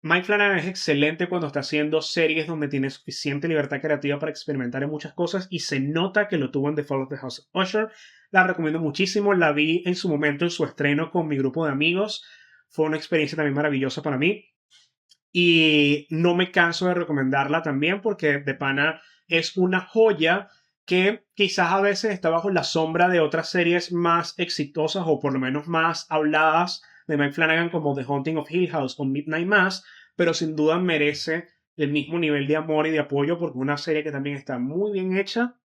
Mike Flanagan es excelente cuando está haciendo series donde tiene suficiente libertad creativa para experimentar en muchas cosas y se nota que lo tuvo en The Fall of the House of Usher. La recomiendo muchísimo. La vi en su momento en su estreno con mi grupo de amigos. Fue una experiencia también maravillosa para mí. Y no me canso de recomendarla también porque de pana es una joya que quizás a veces está bajo la sombra de otras series más exitosas o por lo menos más habladas de Mike Flanagan como The Haunting of Hill House o Midnight Mass, pero sin duda merece el mismo nivel de amor y de apoyo porque es una serie que también está muy bien hecha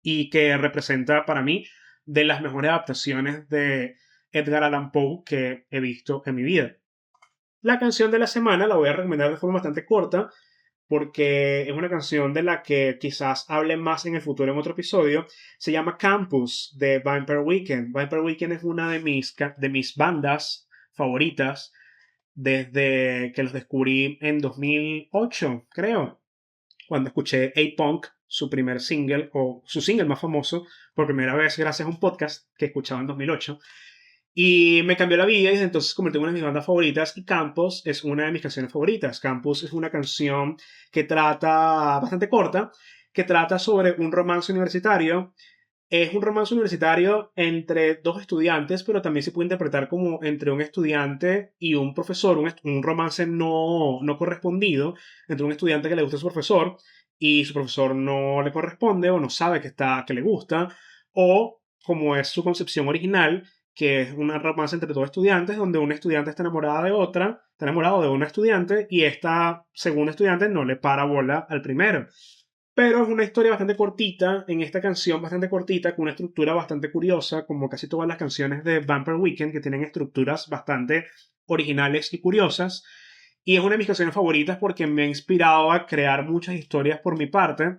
y que representa para mí de las mejores adaptaciones de Edgar Allan Poe que he visto en mi vida. La canción de la semana la voy a recomendar de forma bastante corta porque es una canción de la que quizás hable más en el futuro en otro episodio. Se llama Campus de Vampire Weekend. Vampire Weekend es una de mis bandas favoritas desde que los descubrí en 2008, creo, cuando escuché A-Punk, su primer single, o su single más famoso, por primera vez gracias a un podcast que escuchaba en 2008. Y me cambió la vida y desde entonces convertí en una de mis bandas favoritas y Campus es una de mis canciones favoritas. Campus es una canción que trata, bastante corta, que trata sobre un romance universitario. Es un romance universitario entre dos estudiantes, pero también se puede interpretar como entre un estudiante y un profesor, un romance no correspondido entre un estudiante que le gusta a su profesor y su profesor no le corresponde o no sabe que le gusta, o como es su concepción original, que es una romance entre dos estudiantes donde una estudiante está enamorada de otra, está enamorado de una estudiante y esta segunda estudiante no le para bola al primero. Pero es una historia bastante cortita, en esta canción bastante cortita, con una estructura bastante curiosa, como casi todas las canciones de Vampire Weekend, que tienen estructuras bastante originales y curiosas. Y es una de mis canciones favoritas porque me ha inspirado a crear muchas historias por mi parte,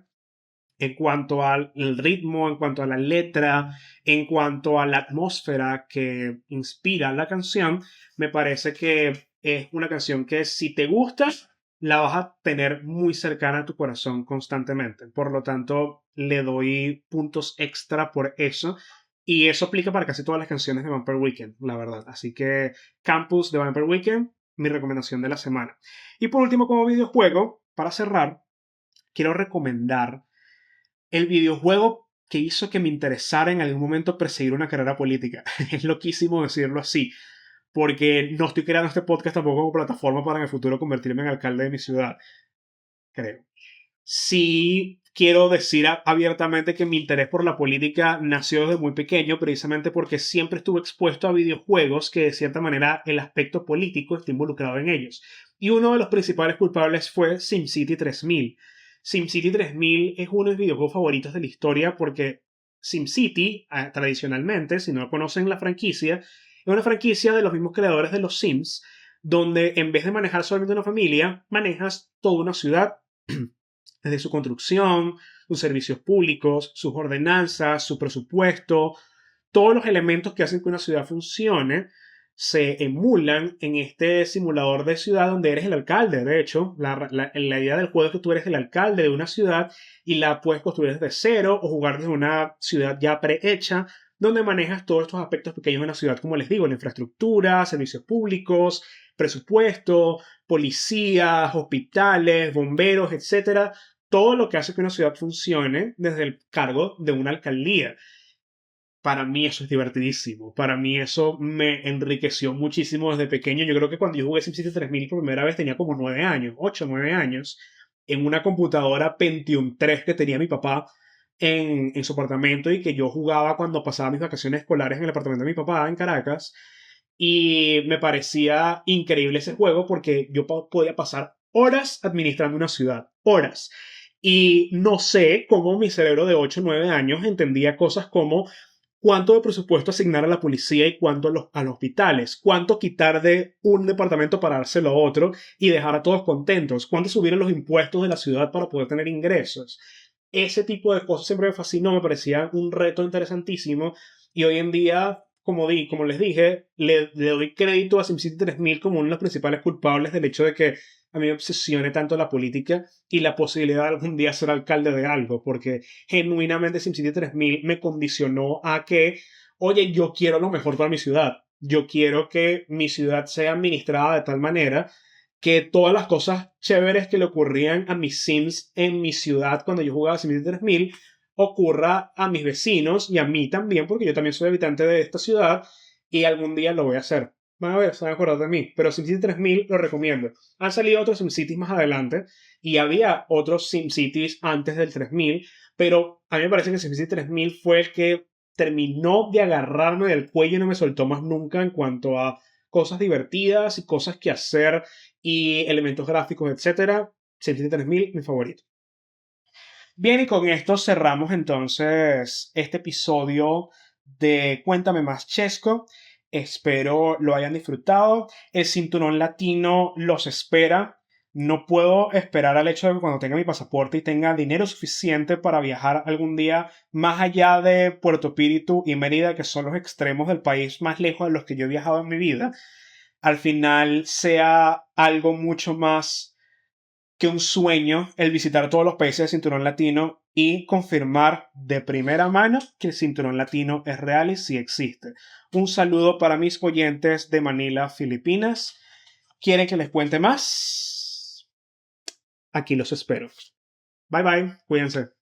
en cuanto al ritmo, en cuanto a la letra, en cuanto a la atmósfera que inspira la canción. Me parece que es una canción que si te gusta, la vas a tener muy cercana a tu corazón constantemente. Por lo tanto, le doy puntos extra por eso. Y eso aplica para casi todas las canciones de Vampire Weekend, la verdad. Así que Campus de Vampire Weekend, mi recomendación de la semana. Y por último, como videojuego, para cerrar, quiero recomendar el videojuego que hizo que me interesara en algún momento perseguir una carrera política. Es loquísimo decirlo así, porque no estoy creando este podcast tampoco como plataforma para en el futuro convertirme en alcalde de mi ciudad, creo. Sí quiero decir abiertamente que mi interés por la política nació desde muy pequeño, precisamente porque siempre estuve expuesto a videojuegos que de cierta manera el aspecto político está involucrado en ellos. Y uno de los principales culpables fue SimCity 3000. SimCity 3000 es uno de mis videojuegos favoritos de la historia porque SimCity, tradicionalmente, si no conocen la franquicia, es una franquicia de los mismos creadores de los Sims, donde en vez de manejar solamente una familia, manejas toda una ciudad desde su construcción, sus servicios públicos, sus ordenanzas, su presupuesto, todos los elementos que hacen que una ciudad funcione se emulan en este simulador de ciudad donde eres el alcalde. De hecho, la idea del juego es que tú eres el alcalde de una ciudad y la puedes construir desde cero o jugar desde una ciudad ya prehecha donde manejas todos estos aspectos pequeños de una ciudad, como les digo, la infraestructura, servicios públicos, presupuesto, policías, hospitales, bomberos, etcétera, todo lo que hace que una ciudad funcione desde el cargo de una alcaldía. Para mí eso es divertidísimo. Para mí eso me enriqueció muchísimo desde pequeño. Yo creo que cuando yo jugué SimCity 3000 por primera vez tenía como 9 años, 8 o 9 años, en una computadora Pentium 3 que tenía mi papá en su apartamento y que yo jugaba cuando pasaba mis vacaciones escolares en el apartamento de mi papá en Caracas. Y me parecía increíble ese juego porque yo podía pasar horas administrando una ciudad. Horas. Y no sé cómo mi cerebro de 8 o 9 años entendía cosas como cuánto de presupuesto asignar a la policía y cuánto a los hospitales, cuánto quitar de un departamento para dárselo a otro y dejar a todos contentos, cuánto subir los impuestos de la ciudad para poder tener ingresos. Ese tipo de cosas siempre me fascinó, me parecía un reto interesantísimo y hoy en día, como les dije, le doy crédito a SimCity 3000 como uno de los principales culpables del hecho de que a mí me obsesione tanto la política y la posibilidad de algún día ser alcalde de algo, porque genuinamente SimCity 3000 me condicionó a que, oye, yo quiero lo mejor para mi ciudad. Yo quiero que mi ciudad sea administrada de tal manera que todas las cosas chéveres que le ocurrían a mis Sims en mi ciudad cuando yo jugaba SimCity 3000 ocurra a mis vecinos y a mí también, porque yo también soy habitante de esta ciudad y algún día lo voy a hacer. Van a ver, se van a acordar de mí. Pero SimCity 3000 lo recomiendo. Han salido otros SimCities más adelante y había otros SimCities antes del 3000, pero a mí me parece que SimCity 3000 fue el que terminó de agarrarme del cuello y no me soltó más nunca en cuanto a cosas divertidas y cosas que hacer y elementos gráficos, etc. 73000, mi favorito. Bien, y con esto cerramos entonces este episodio de Cuéntame Más Chesco. Espero lo hayan disfrutado. El cinturón latino los espera. No puedo esperar al hecho de que cuando tenga mi pasaporte y tenga dinero suficiente para viajar algún día más allá de Puerto Píritu y Mérida, que son los extremos del país más lejos de los que yo he viajado en mi vida, al final sea algo mucho más que un sueño el visitar todos los países del cinturón latino y confirmar de primera mano que el cinturón latino es real y sí existe. Un saludo para mis oyentes de Manila, Filipinas. ¿Quieren que les cuente más? Aquí los espero. Bye bye, cuídense.